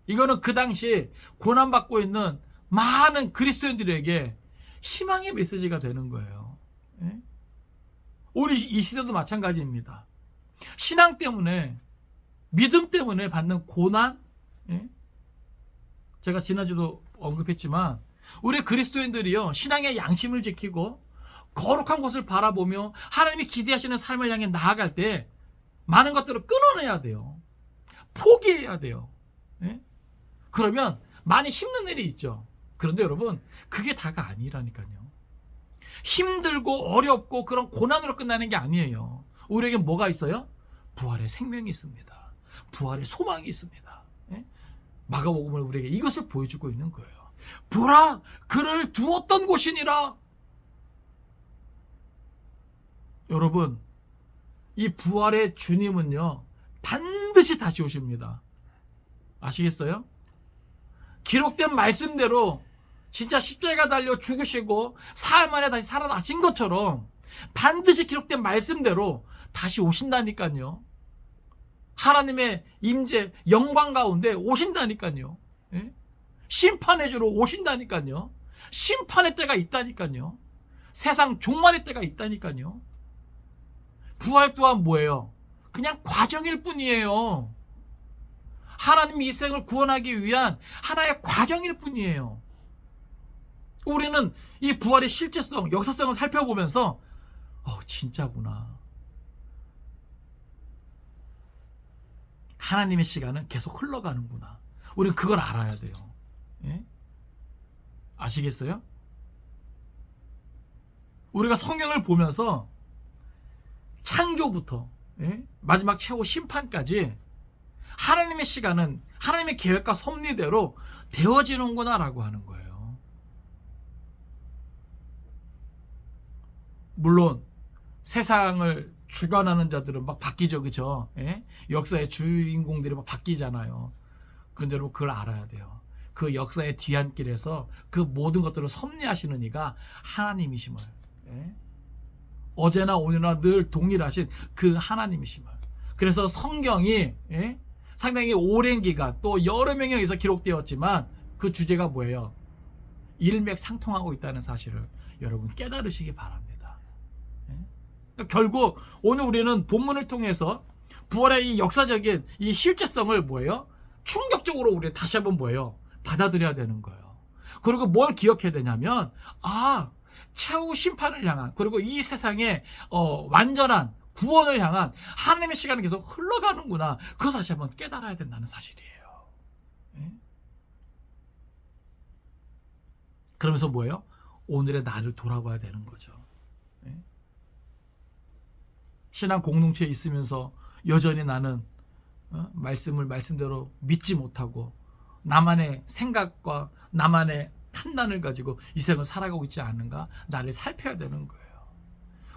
이거는 그 당시 고난받고 있는 많은 그리스도인들에게 희망의 메시지가 되는 거예요. 우리 이 시대도 마찬가지입니다. 신앙 때문에, 믿음 때문에 받는 고난, 제가 지난주도 언급했지만 우리 그리스도인들이요, 신앙의 양심을 지키고 거룩한 곳을 바라보며 하나님이 기대하시는 삶을 향해 나아갈 때 많은 것들을 끊어내야 돼요. 포기해야 돼요. 그러면 많이 힘든 일이 있죠. 그런데 여러분, 그게 다가 아니라니까요. 힘들고 어렵고 그런 고난으로 끝나는 게 아니에요. 우리에게 뭐가 있어요? 부활의 생명이 있습니다. 부활의 소망이 있습니다. 마가복음은 우리에게 이것을 보여주고 있는 거예요. 보라, 그를 두었던 곳이니라. 여러분, 이 부활의 주님은요, 반드시 다시 오십니다. 아시겠어요? 기록된 말씀대로 진짜 십자가 달려 죽으시고 사흘 만에 다시 살아나신 것처럼 반드시 기록된 말씀대로 다시 오신다니까요. 하나님의 임재, 영광 가운데 오신다니까요. 심판해 주러 오신다니까요. 심판의 때가 있다니까요. 세상 종말의 때가 있다니까요. 부활 또한 뭐예요? 그냥 과정일 뿐이에요. 하나님이 이 생을 구원하기 위한 하나의 과정일 뿐이에요. 우리는 이 부활의 실제성, 역사성을 살펴보면서 진짜구나. 하나님의 시간은 계속 흘러가는구나. 우리는 그걸 알아야 돼요. 아시겠어요? 우리가 성경을 보면서 창조부터 마지막 최후 심판까지 하나님의 시간은 하나님의 계획과 섭리대로 되어지는구나 라고 하는 거예요. 물론 세상을 주관하는 자들은 막 바뀌죠. 그죠? 역사의 주인공들이 막 바뀌잖아요. 근데 여러분, 그걸 알아야 돼요. 그 역사의 뒤안길에서 그 모든 것들을 섭리하시는 이가 하나님이심을, 예? 어제나 오늘나 늘 동일하신 그 하나님이심을. 그래서 성경이, 예? 상당히 오랜 기간 또 여러 명에 의해서 기록되었지만 그 주제가 뭐예요? 일맥상통하고 있다는 사실을 여러분 깨달으시기 바랍니다. 예? 결국 오늘 우리는 본문을 통해서 부활의 이 역사적인 이 실제성을 뭐예요? 충격적으로 우리 다시 한번 뭐예요? 받아들여야 되는 거예요. 그리고 뭘 기억해야 되냐면, 최후 심판을 향한, 그리고 이 세상의 완전한 구원을 향한 하나님의 시간이 계속 흘러가는구나. 그거 다시 한번 깨달아야 된다는 사실이에요. 예? 그러면서 뭐예요? 오늘의 나를 돌아봐야 되는 거죠. 예? 신앙 공동체에 있으면서 여전히 나는 말씀을 말씀대로 믿지 못하고 나만의 생각과 나만의 판단을 가지고 이 세상을 살아가고 있지 않은가? 나를 살펴야 되는 거예요.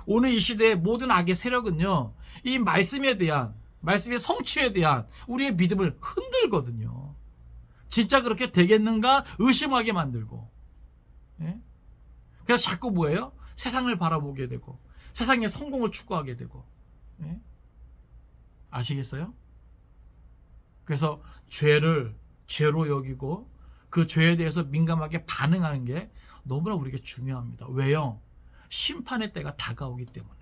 오늘 이 시대의 모든 악의 세력은요, 이 말씀에 대한, 말씀의 성취에 대한 우리의 믿음을 흔들거든요. 진짜 그렇게 되겠는가 의심하게 만들고, 예? 그래서 자꾸 뭐예요? 세상을 바라보게 되고 세상의 성공을 추구하게 되고, 예? 아시겠어요? 그래서 죄를 죄로 여기고 그 죄에 대해서 민감하게 반응하는 게 너무나 우리에게 중요합니다. 왜요? 심판의 때가 다가오기 때문에,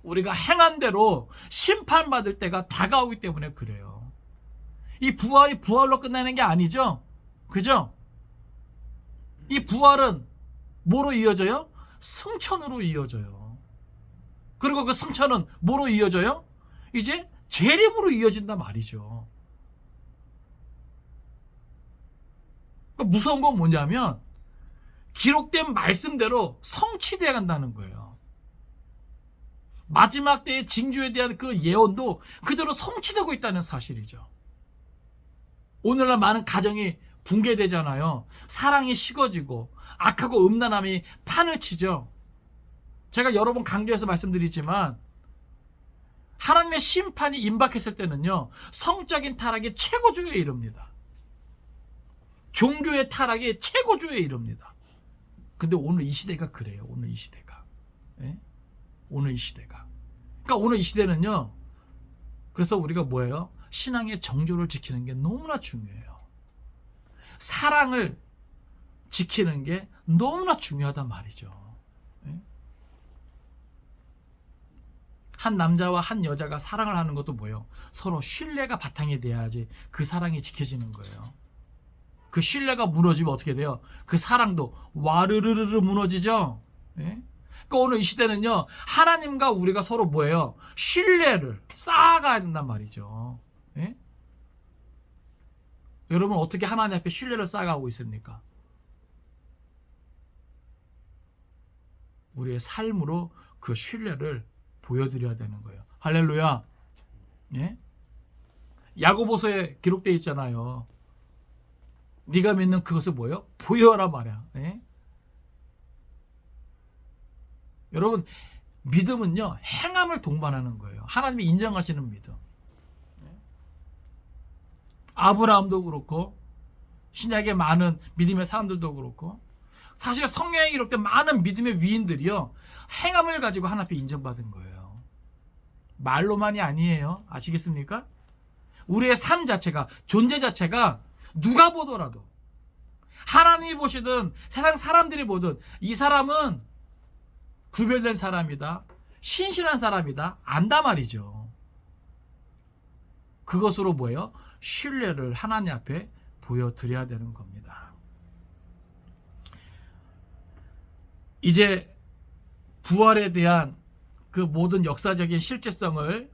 우리가 행한 대로 심판받을 때가 다가오기 때문에 그래요. 이 부활이 부활로 끝나는 게 아니죠? 그죠? 이 부활은 뭐로 이어져요? 승천으로 이어져요. 그리고 그 승천은 뭐로 이어져요? 이제 재림으로 이어진단 말이죠. 그러니까 무서운 건 뭐냐면 기록된 말씀대로 성취되어 간다는 거예요. 마지막 때의 징조에 대한 그 예언도 그대로 성취되고 있다는 사실이죠. 오늘날 많은 가정이 붕괴되잖아요. 사랑이 식어지고 악하고 음란함이 판을 치죠. 제가 여러 번 강조해서 말씀드리지만 하나님의 심판이 임박했을 때는요, 성적인 타락이 최고조에 이릅니다. 종교의 타락이 최고조에 이릅니다. 근데 오늘 이 시대가 그래요. 오늘 이 시대가. 예? 오늘 이 시대가. 그러니까 오늘 이 시대는요, 그래서 우리가 뭐예요? 신앙의 정조를 지키는 게 너무나 중요해요. 사랑을 지키는 게 너무나 중요하단 말이죠. 예? 한 남자와 한 여자가 사랑을 하는 것도 뭐예요? 서로 신뢰가 바탕이 돼야지 그 사랑이 지켜지는 거예요. 그 신뢰가 무너지면 어떻게 돼요? 그 사랑도 와르르르 무너지죠. 예? 그러니까 오늘 이 시대는요, 하나님과 우리가 서로 뭐예요? 신뢰를 쌓아가야 된단 말이죠. 예? 여러분 어떻게 하나님 앞에 신뢰를 쌓아가고 있습니까? 우리의 삶으로 그 신뢰를 보여드려야 되는 거예요. 할렐루야. 예? 야고보서에 기록되어 있잖아요. 네가 믿는 그것을 뭐예요? 보여라 말이야. 예? 여러분, 믿음은요, 행함을 동반하는 거예요. 하나님이 인정하시는 믿음. 아브라함도 그렇고 신약의 많은 믿음의 사람들도 그렇고, 사실 성경에 기록된 많은 믿음의 위인들이요, 행함을 가지고 하나님 앞에 인정받은 거예요. 말로만이 아니에요. 아시겠습니까? 우리의 삶 자체가, 존재 자체가 누가 보더라도, 하나님이 보시든 세상 사람들이 보든 이 사람은 구별된 사람이다, 신실한 사람이다, 안다 말이죠. 그것으로 뭐예요? 신뢰를 하나님 앞에 보여드려야 되는 겁니다. 이제 부활에 대한 그 모든 역사적인 실제성을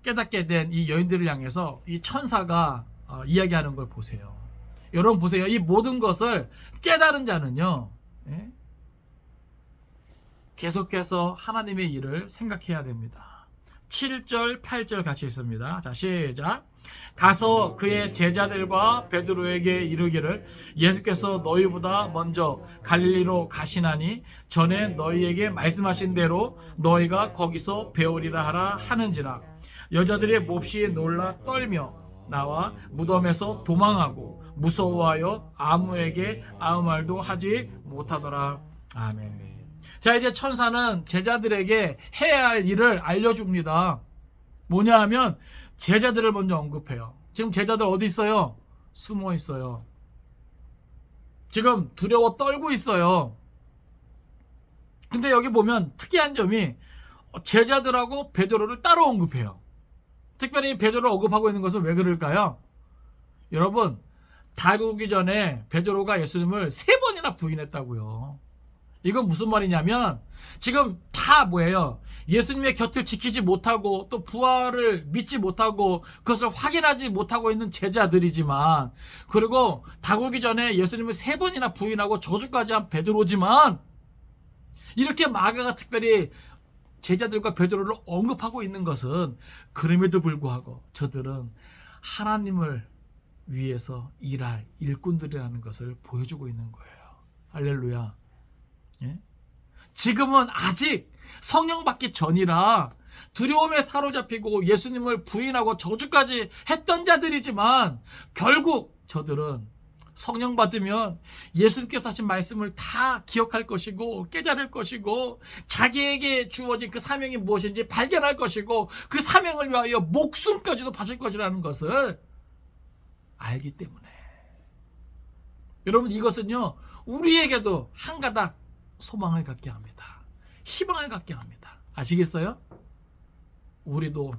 깨닫게 된 이 여인들을 향해서 이 천사가 이야기하는 걸 보세요. 여러분 보세요. 이 모든 것을 깨달은 자는요, 예? 계속해서 하나님의 일을 생각해야 됩니다. 7절, 8절 같이 읽습니다. 자, 시작. 가서 그의 제자들과 베드로에게 이르기를, 예수께서 너희보다 먼저 갈릴리로 가시나니 전에 너희에게 말씀하신 대로 너희가 거기서 배우리라 하라 하는지라. 여자들이 몹시 놀라 떨며 나와 무덤에서 도망하고 무서워하여 아무에게 아무 말도 하지 못하더라. 아멘. 자, 이제 천사는 제자들에게 해야 할 일을 알려줍니다. 뭐냐 하면 제자들을 먼저 언급해요. 지금 제자들 어디 있어요? 숨어 있어요. 지금 두려워 떨고 있어요. 근데 여기 보면 특이한 점이 제자들하고 베드로를 따로 언급해요. 특별히 베드로를 언급하고 있는 것은 왜 그럴까요? 여러분, 달 오기 전에 베드로가 예수님을 3번이나 부인했다고요. 이건 무슨 말이냐면 지금 다 뭐예요? 예수님의 곁을 지키지 못하고 또 부활을 믿지 못하고 그것을 확인하지 못하고 있는 제자들이지만, 그리고 달 오기 전에 예수님을 3번이나 부인하고 저주까지 한 베드로지만, 이렇게 마가가 특별히 제자들과 베드로를 언급하고 있는 것은 그럼에도 불구하고 저들은 하나님을 위해서 일할 일꾼들이라는 것을 보여주고 있는 거예요. 할렐루야. 예? 지금은 아직 성령 받기 전이라 두려움에 사로잡히고 예수님을 부인하고 저주까지 했던 자들이지만, 결국 저들은 성령 받으면 예수님께서 하신 말씀을 다 기억할 것이고 깨달을 것이고 자기에게 주어진 그 사명이 무엇인지 발견할 것이고 그 사명을 위하여 목숨까지도 바칠 것이라는 것을 알기 때문에, 여러분, 이것은요 우리에게도 한 가닥 소망을 갖게 합니다. 희망을 갖게 합니다. 아시겠어요? 우리도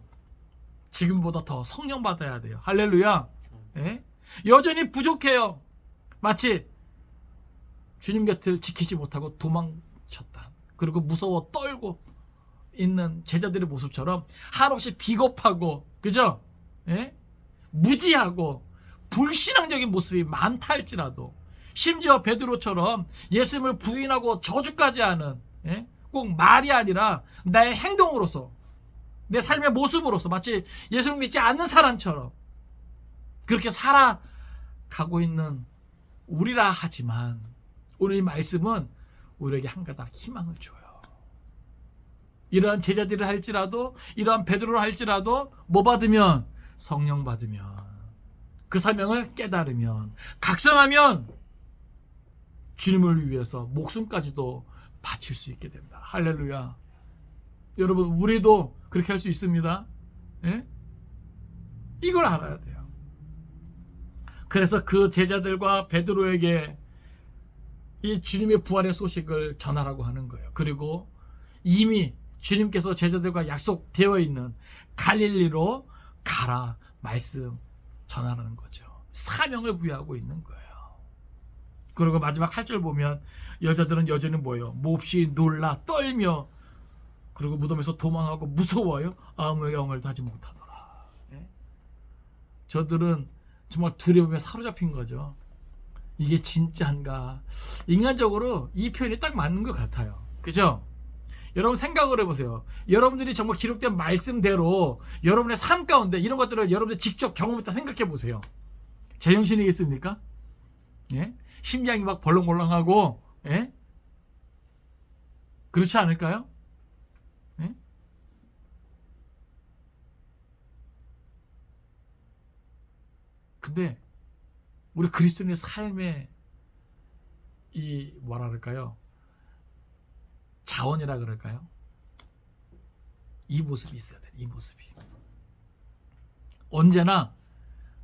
지금보다 더 성령 받아야 돼요. 할렐루야. 예? 여전히 부족해요. 마치 주님 곁을 지키지 못하고 도망쳤다, 그리고 무서워 떨고 있는 제자들의 모습처럼 한없이 비겁하고, 그죠? 예? 무지하고 불신앙적인 모습이 많다 할지라도, 심지어 베드로처럼 예수님을 부인하고 저주까지 하는, 예? 꼭 말이 아니라 나의 행동으로서, 내 삶의 모습으로서 마치 예수님 믿지 않는 사람처럼 그렇게 살아가고 있는 우리라 하지만, 오늘 이 말씀은 우리에게 한 가닥 희망을 줘요. 이러한 제자들을 할지라도, 이러한 베드로를 할지라도 뭐 받으면? 성령 받으면, 그 사명을 깨달으면, 각성하면 주님을 위해서 목숨까지도 바칠 수 있게 된다. 할렐루야. 여러분, 우리도 그렇게 할 수 있습니다. 예? 이걸 알아야 돼요. 그래서 그 제자들과 베드로에게 이 주님의 부활의 소식을 전하라고 하는 거예요. 그리고 이미 주님께서 제자들과 약속되어 있는 갈릴리로 가라 말씀 전하라는 거죠. 사명을 부여하고 있는 거예요. 그리고 마지막 8절 보면 여자들은 여전히 뭐예요? 몹시 놀라 떨며, 그리고 무덤에서 도망하고 무서워요. 아무에게 아무 말도 하지 못하더라. 예? 저들은 정말 두려움에 사로잡힌 거죠. 이게 진짜인가? 인간적으로 이 표현이 딱 맞는 것 같아요. 그죠? 여러분 생각을 해보세요. 여러분들이 정말 기록된 말씀대로 여러분의 삶 가운데 이런 것들을 여러분들 직접 경험했다 생각해 보세요. 제정신이겠습니까? 예? 심장이 막 벌렁벌렁하고, 예? 그렇지 않을까요? 예? 근데 우리 그리스도인의 삶의 이 뭐라 그럴까요? 자원이라 그럴까요? 이 모습이 있어야 돼요. 이 모습이. 언제나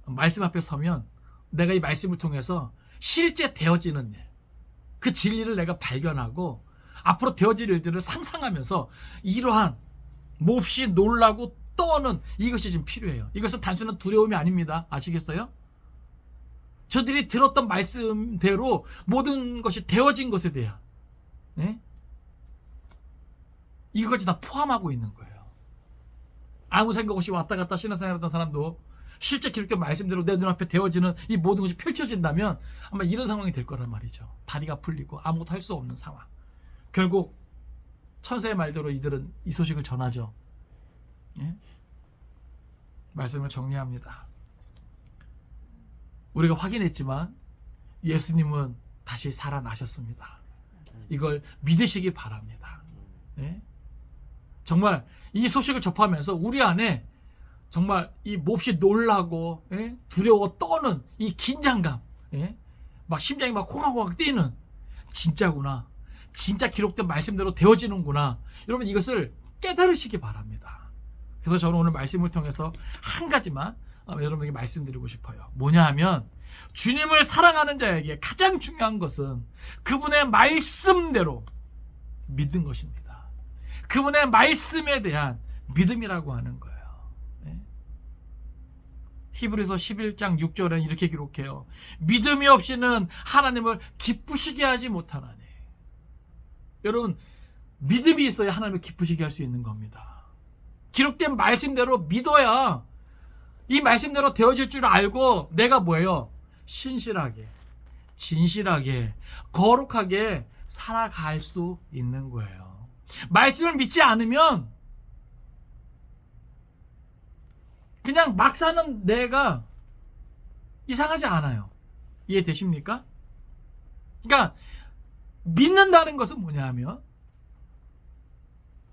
말씀 앞에 서면 내가 이 말씀을 통해서 실제 되어지는 일, 그 진리를 내가 발견하고 앞으로 되어질 일들을 상상하면서 이러한 몹시 놀라고 떠는 이것이 지금 필요해요. 이것은 단순한 두려움이 아닙니다. 아시겠어요? 저들이 들었던 말씀대로 모든 것이 되어진 것에 대한, 네? 이것까지 다 포함하고 있는 거예요. 아무 생각 없이 왔다 갔다 신앙생활하던 사람도 실제 기록된 말씀대로 내 눈앞에 되어지는 이 모든 것이 펼쳐진다면 아마 이런 상황이 될 거란 말이죠. 다리가 풀리고 아무것도 할 수 없는 상황. 결국 천사의 말대로 이들은 이 소식을 전하죠. 예? 말씀을 정리합니다. 우리가 확인했지만 예수님은 다시 살아나셨습니다. 이걸 믿으시기 바랍니다. 예? 정말 이 소식을 접하면서 우리 안에 정말 이 몹시 놀라고 두려워 떠는 이 긴장감, 막 심장이 막 호각호각 뛰는, 진짜구나, 진짜 기록된 말씀대로 되어지는구나. 여러분 이것을 깨달으시기 바랍니다. 그래서 저는 오늘 말씀을 통해서 한 가지만 여러분에게 말씀드리고 싶어요. 뭐냐 하면, 주님을 사랑하는 자에게 가장 중요한 것은 그분의 말씀대로 믿는 것입니다. 그분의 말씀에 대한 믿음이라고 하는 거예요. 히브리서 11장 6절에 이렇게 기록해요. 믿음이 없이는 하나님을 기쁘시게 하지 못하나니. 여러분, 믿음이 있어야 하나님을 기쁘시게 할 수 있는 겁니다. 기록된 말씀대로 믿어야 이 말씀대로 되어질 줄 알고 내가 뭐예요? 신실하게, 진실하게, 거룩하게 살아갈 수 있는 거예요. 말씀을 믿지 않으면 그냥 막 사는 내가 이상하지 않아요. 이해되십니까? 그러니까 믿는다는 것은 뭐냐 하면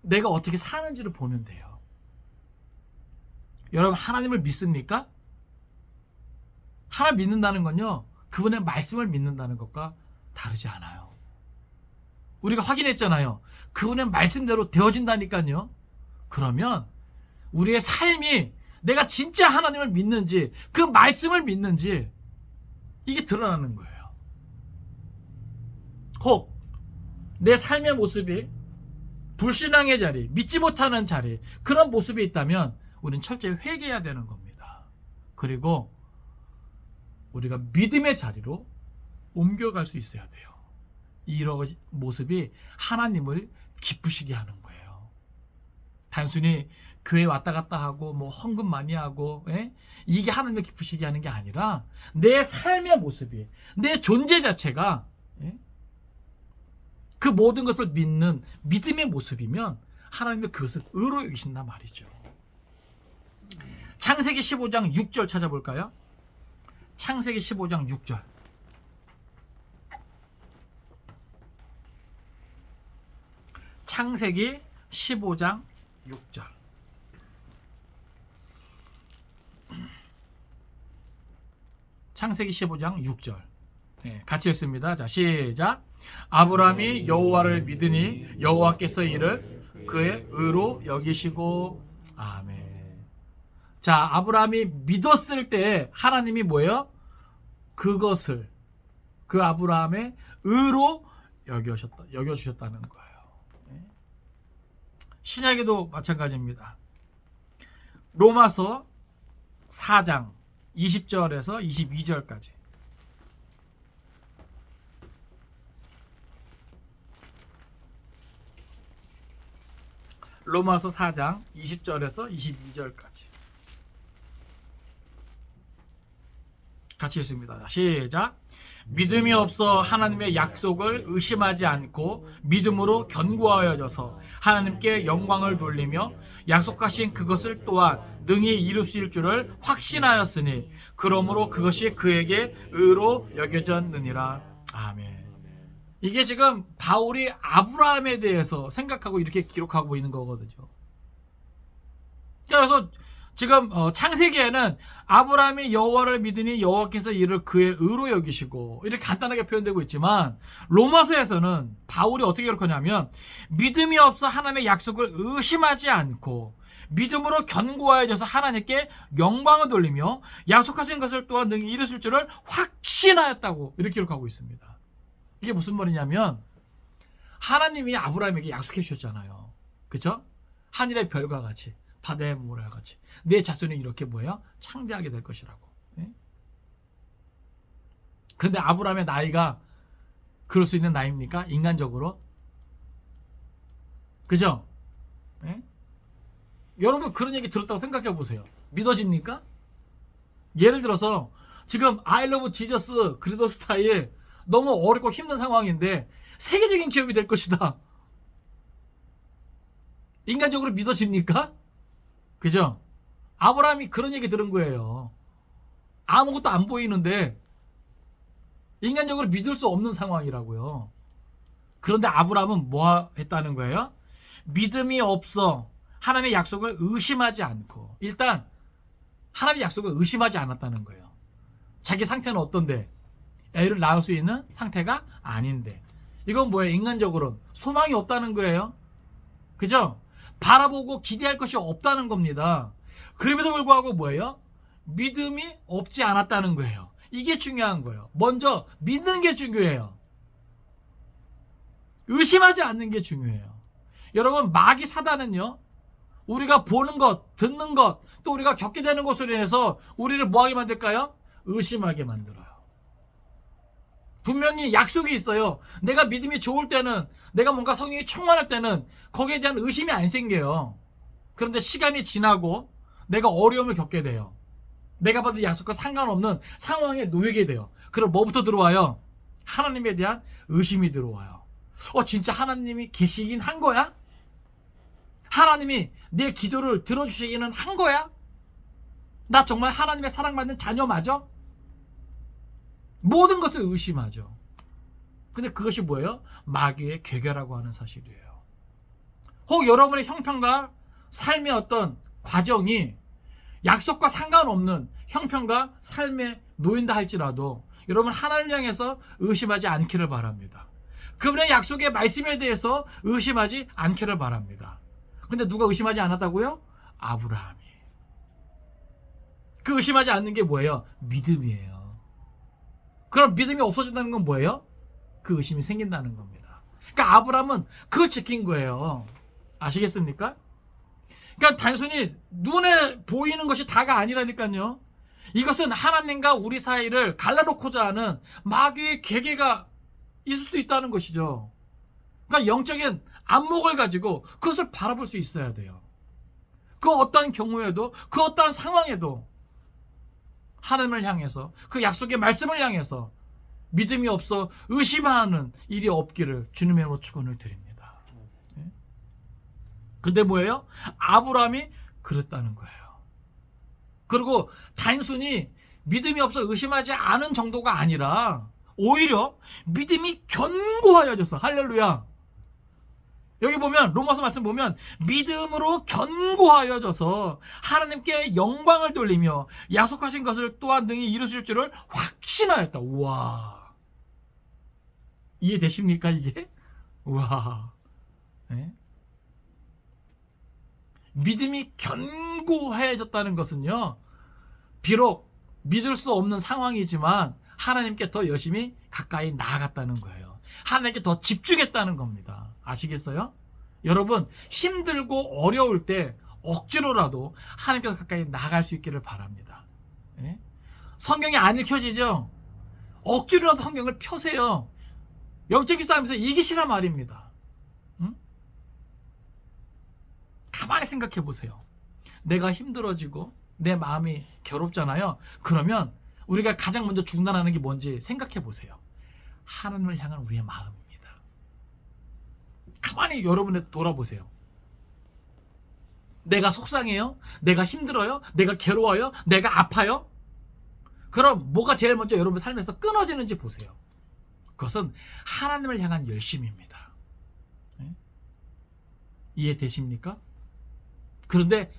내가 어떻게 사는지를 보면 돼요. 여러분, 하나님을 믿습니까? 하나님 믿는다는 건요, 그분의 말씀을 믿는다는 것과 다르지 않아요. 우리가 확인했잖아요. 그분의 말씀대로 되어진다니까요. 그러면 우리의 삶이 내가 진짜 하나님을 믿는지, 그 말씀을 믿는지, 이게 드러나는 거예요. 혹 내 삶의 모습이 불신앙의 자리, 믿지 못하는 자리, 그런 모습이 있다면 우리는 철저히 회개해야 되는 겁니다. 그리고 우리가 믿음의 자리로 옮겨갈 수 있어야 돼요. 이런 모습이 하나님을 기쁘시게 하는 거예요. 단순히 교회 왔다 갔다 하고 뭐 헌금 많이 하고 이게 하나님을 기쁘시게 하는 게 아니라 내 삶의 모습이, 내 존재 자체가 그 모든 것을 믿는 믿음의 모습이면 하나님은 그것을 의로 여기신단 말이죠. 창세기 15장 6절 찾아볼까요? 창세기 15장 6절. 창세기 15장 6절. 창세기 15장 6절. 같이 읽습니다. 자, 시작. 아브라함이 여호와를 믿으니 여호와께서 이를 그의 의로 여기시고. 아멘. 자, 아브라함이 믿었을 때 하나님이 뭐예요? 그것을 그 아브라함의 의로 여겨주셨다는 거예요. 신약에도 마찬가지입니다. 로마서 4장 20절에서 22절까지. 로마서 4장 20절에서 22절까지. 같이 읽습니다. 시작. 믿음이 없어 하나님의 약속을 의심하지 않고 믿음으로 견고하여져서 하나님께 영광을 돌리며 약속하신 그것을 또한 능히 이루실 줄을 확신하였으니 그러므로 그것이 그에게 의로 여겨졌느니라. 아멘. 이게 지금 바울이 아브라함에 대해서 생각하고 이렇게 기록하고 있는 거거든요. 그래서 지금 창세기에는 아브라함이 여호와를 믿으니 여호와께서 이를 그의 의로 여기시고 이렇게 간단하게 표현되고 있지만, 로마서에서는 바울이 어떻게 기록하냐면 믿음이 없어 하나님의 약속을 의심하지 않고 믿음으로 견고하여져서 하나님께 영광을 돌리며 약속하신 것을 또한 능히 이루실 줄을 확신하였다고 이렇게 기록하고 있습니다. 이게 무슨 말이냐면 하나님이 아브라함에게 약속해 주셨잖아요. 그렇죠? 하늘의 별과 같이 바다의 모래와 같이 내 자손이 이렇게 뭐예요? 창대하게 될 것이라고. 근데 아브라함의 나이가 그럴 수 있는 나이입니까? 인간적으로? 그죠? 여러분 그런 얘기 들었다고 생각해 보세요. 믿어집니까? 예를 들어서 지금 I love Jesus 그리도 스타일 너무 어렵고 힘든 상황인데 세계적인 기업이 될 것이다. 인간적으로 믿어집니까? 그죠? 아브라함이 그런 얘기 들은 거예요. 아무것도 안 보이는데 인간적으로 믿을 수 없는 상황이라고요. 그런데 아브라함은 뭐 했다는 거예요? 믿음이 없어 하나님의 약속을 의심하지 않고 일단 하나님의 약속을 의심하지 않았다는 거예요. 자기 상태는 어떤데? 애를 낳을 수 있는 상태가 아닌데. 이건 뭐예요? 인간적으로는 소망이 없다는 거예요. 그죠? 바라보고 기대할 것이 없다는 겁니다. 그럼에도 불구하고 뭐예요? 믿음이 없지 않았다는 거예요. 이게 중요한 거예요. 먼저 믿는 게 중요해요. 의심하지 않는 게 중요해요. 여러분, 마귀 사단은요, 우리가 보는 것, 듣는 것, 또 우리가 겪게 되는 것으로 인해서 우리를 뭐하게 만들까요? 의심하게 만들어요. 분명히 약속이 있어요. 내가 믿음이 좋을 때는, 내가 뭔가 성령이 충만할 때는 거기에 대한 의심이 안 생겨요. 그런데 시간이 지나고 내가 어려움을 겪게 돼요. 내가 받은 약속과 상관없는 상황에 놓이게 돼요. 그럼 뭐부터 들어와요? 하나님에 대한 의심이 들어와요. 진짜 하나님이 계시긴 한 거야? 하나님이 내 기도를 들어주시기는 한 거야? 나 정말 하나님의 사랑받는 자녀 맞아? 모든 것을 의심하죠. 근데 그것이 뭐예요? 마귀의 괴계라고 하는 사실이에요. 혹 여러분의 형편과 삶의 어떤 과정이 약속과 상관없는 형편과 삶에 놓인다 할지라도 여러분 하나님을 향해서 의심하지 않기를 바랍니다. 그분의 약속의 말씀에 대해서 의심하지 않기를 바랍니다. 근데 누가 의심하지 않았다고요? 아브라함이. 그 의심하지 않는 게 뭐예요? 믿음이에요. 그럼 믿음이 없어진다는 건 뭐예요? 그 의심이 생긴다는 겁니다. 그러니까 아브라함은 그걸 지킨 거예요. 아시겠습니까? 그러니까 단순히 눈에 보이는 것이 다가 아니라니까요. 이것은 하나님과 우리 사이를 갈라놓고자 하는 마귀의 계계가 있을 수도 있다는 것이죠. 그러니까 영적인 안목을 가지고 그것을 바라볼 수 있어야 돼요. 그 어떠한 경우에도, 그 어떠한 상황에도 하나님을 향해서, 그 약속의 말씀을 향해서 믿음이 없어 의심하는 일이 없기를 주님의 이름으로 축원을 드립니다. 근데 뭐예요? 아브라함이 그랬다는 거예요. 그리고 단순히 믿음이 없어 의심하지 않은 정도가 아니라 오히려 믿음이 견고하여져서, 할렐루야. 여기 보면 로마서 말씀 보면 믿음으로 견고하여져서 하나님께 영광을 돌리며 약속하신 것을 또한 능히 이루실 줄을 확신하였다. 우와, 이해되십니까 이게? 우와. 네? 믿음이 견고해졌다는 것은요, 비록 믿을 수 없는 상황이지만 하나님께 더 열심히 가까이 나아갔다는 거예요. 하나님께 더 집중했다는 겁니다. 아시겠어요? 여러분, 힘들고 어려울 때 억지로라도 하나님께서 가까이 나아갈 수 있기를 바랍니다. 예? 성경이 안 읽혀지죠? 억지로라도 성경을 펴세요. 영적인 싸움에서 이기시란 말입니다. 응? 가만히 생각해 보세요. 내가 힘들어지고 내 마음이 괴롭잖아요. 그러면 우리가 가장 먼저 중단하는 게 뭔지 생각해 보세요. 하나님을 향한 우리의 마음입니다. 가만히 여러분의 돌아보세요. 내가 속상해요? 내가 힘들어요? 내가 괴로워요? 내가 아파요? 그럼 뭐가 제일 먼저 여러분 삶에서 끊어지는지 보세요. 그것은 하나님을 향한 열심입니다. 네? 이해되십니까? 그런데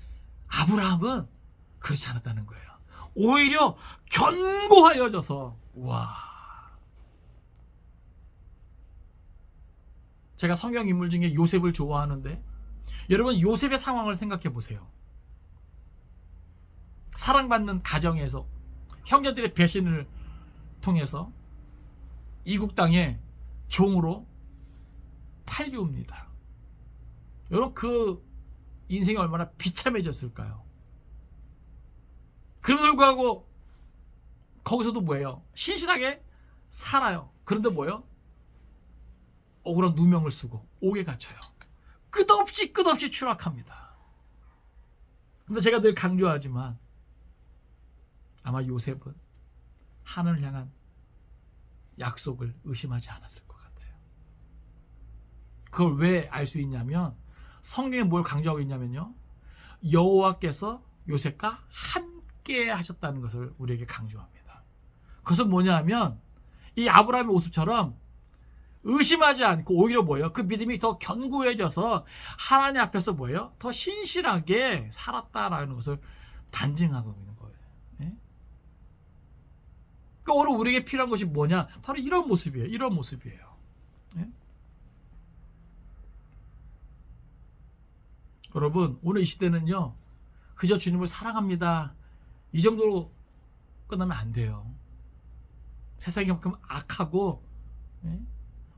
아브라함은 그렇지 않았다는 거예요. 오히려 견고하여져서, 와. 제가 성경 인물 중에 요셉을 좋아하는데 여러분, 요셉의 상황을 생각해 보세요. 사랑받는 가정에서 형제들의 배신을 통해서 이국 땅에 종으로 팔려옵니다. 여러분, 그 인생이 얼마나 비참해졌을까요? 그럼에도 불구하고 거기서도 뭐예요? 신실하게 살아요. 그런데 뭐예요? 억울한 누명을 쓰고 옥에 갇혀요. 끝없이 추락합니다. 근데 제가 늘 강조하지만 아마 요셉은 하나님을 향한 약속을 의심하지 않았을 것 같아요. 그걸 왜 알 수 있냐면 성경에 뭘 강조하고 있냐면요, 여호와께서 요셉과 함께 하셨다는 것을 우리에게 강조합니다. 그것은 뭐냐 하면 이 아브라함의 모습처럼 의심하지 않고 오히려 뭐예요? 그 믿음이 더 견고해져서 하나님 앞에서 뭐예요? 더 신실하게 살았다라는 것을 단증하고 있는 거예요. 그러니까 오늘 우리에게 필요한 것이 뭐냐? 바로 이런 모습이에요. 이런 모습이에요. 예? 여러분, 오늘 이 시대는요, 그저 주님을 사랑합니다, 이 정도로 끝나면 안 돼요. 세상이 그만큼 악하고, 예?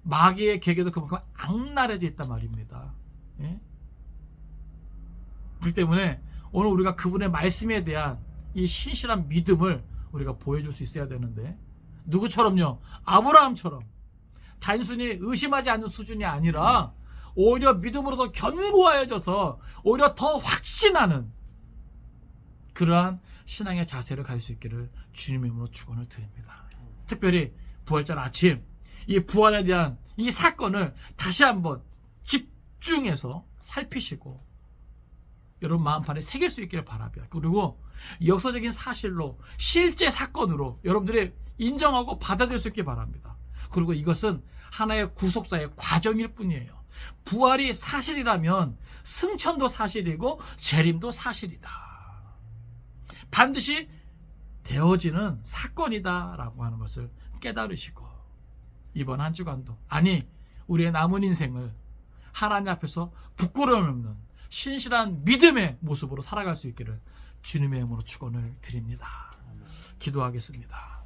마귀의 계계도 그만큼 악랄해져 있단 말입니다. 예? 그렇기 때문에 오늘 우리가 그분의 말씀에 대한 이 신실한 믿음을 우리가 보여줄 수 있어야 되는데, 누구처럼요? 아브라함처럼 단순히 의심하지 않는 수준이 아니라 오히려 믿음으로 더 견고해져서 오히려 더 확신하는 그러한 신앙의 자세를 가질 수 있기를 주님의 이름으로 축원을 드립니다. 특별히 부활절 아침, 이 부활에 대한 이 사건을 다시 한번 집중해서 살피시고 여러분 마음판에 새길 수 있기를 바랍니다. 그리고 역사적인 사실로 실제 사건으로 여러분들이 인정하고 받아들일 수 있기 바랍니다. 그리고 이것은 하나의 구속사의 과정일 뿐이에요. 부활이 사실이라면 승천도 사실이고 재림도 사실이다. 반드시 되어지는 사건이다라고 하는 것을 깨달으시고 이번 한 주간도, 아니 우리의 남은 인생을 하나님 앞에서 부끄러움 없는 신실한 믿음의 모습으로 살아갈 수 있기를 주님의 이름으로 축원을 드립니다. 기도하겠습니다.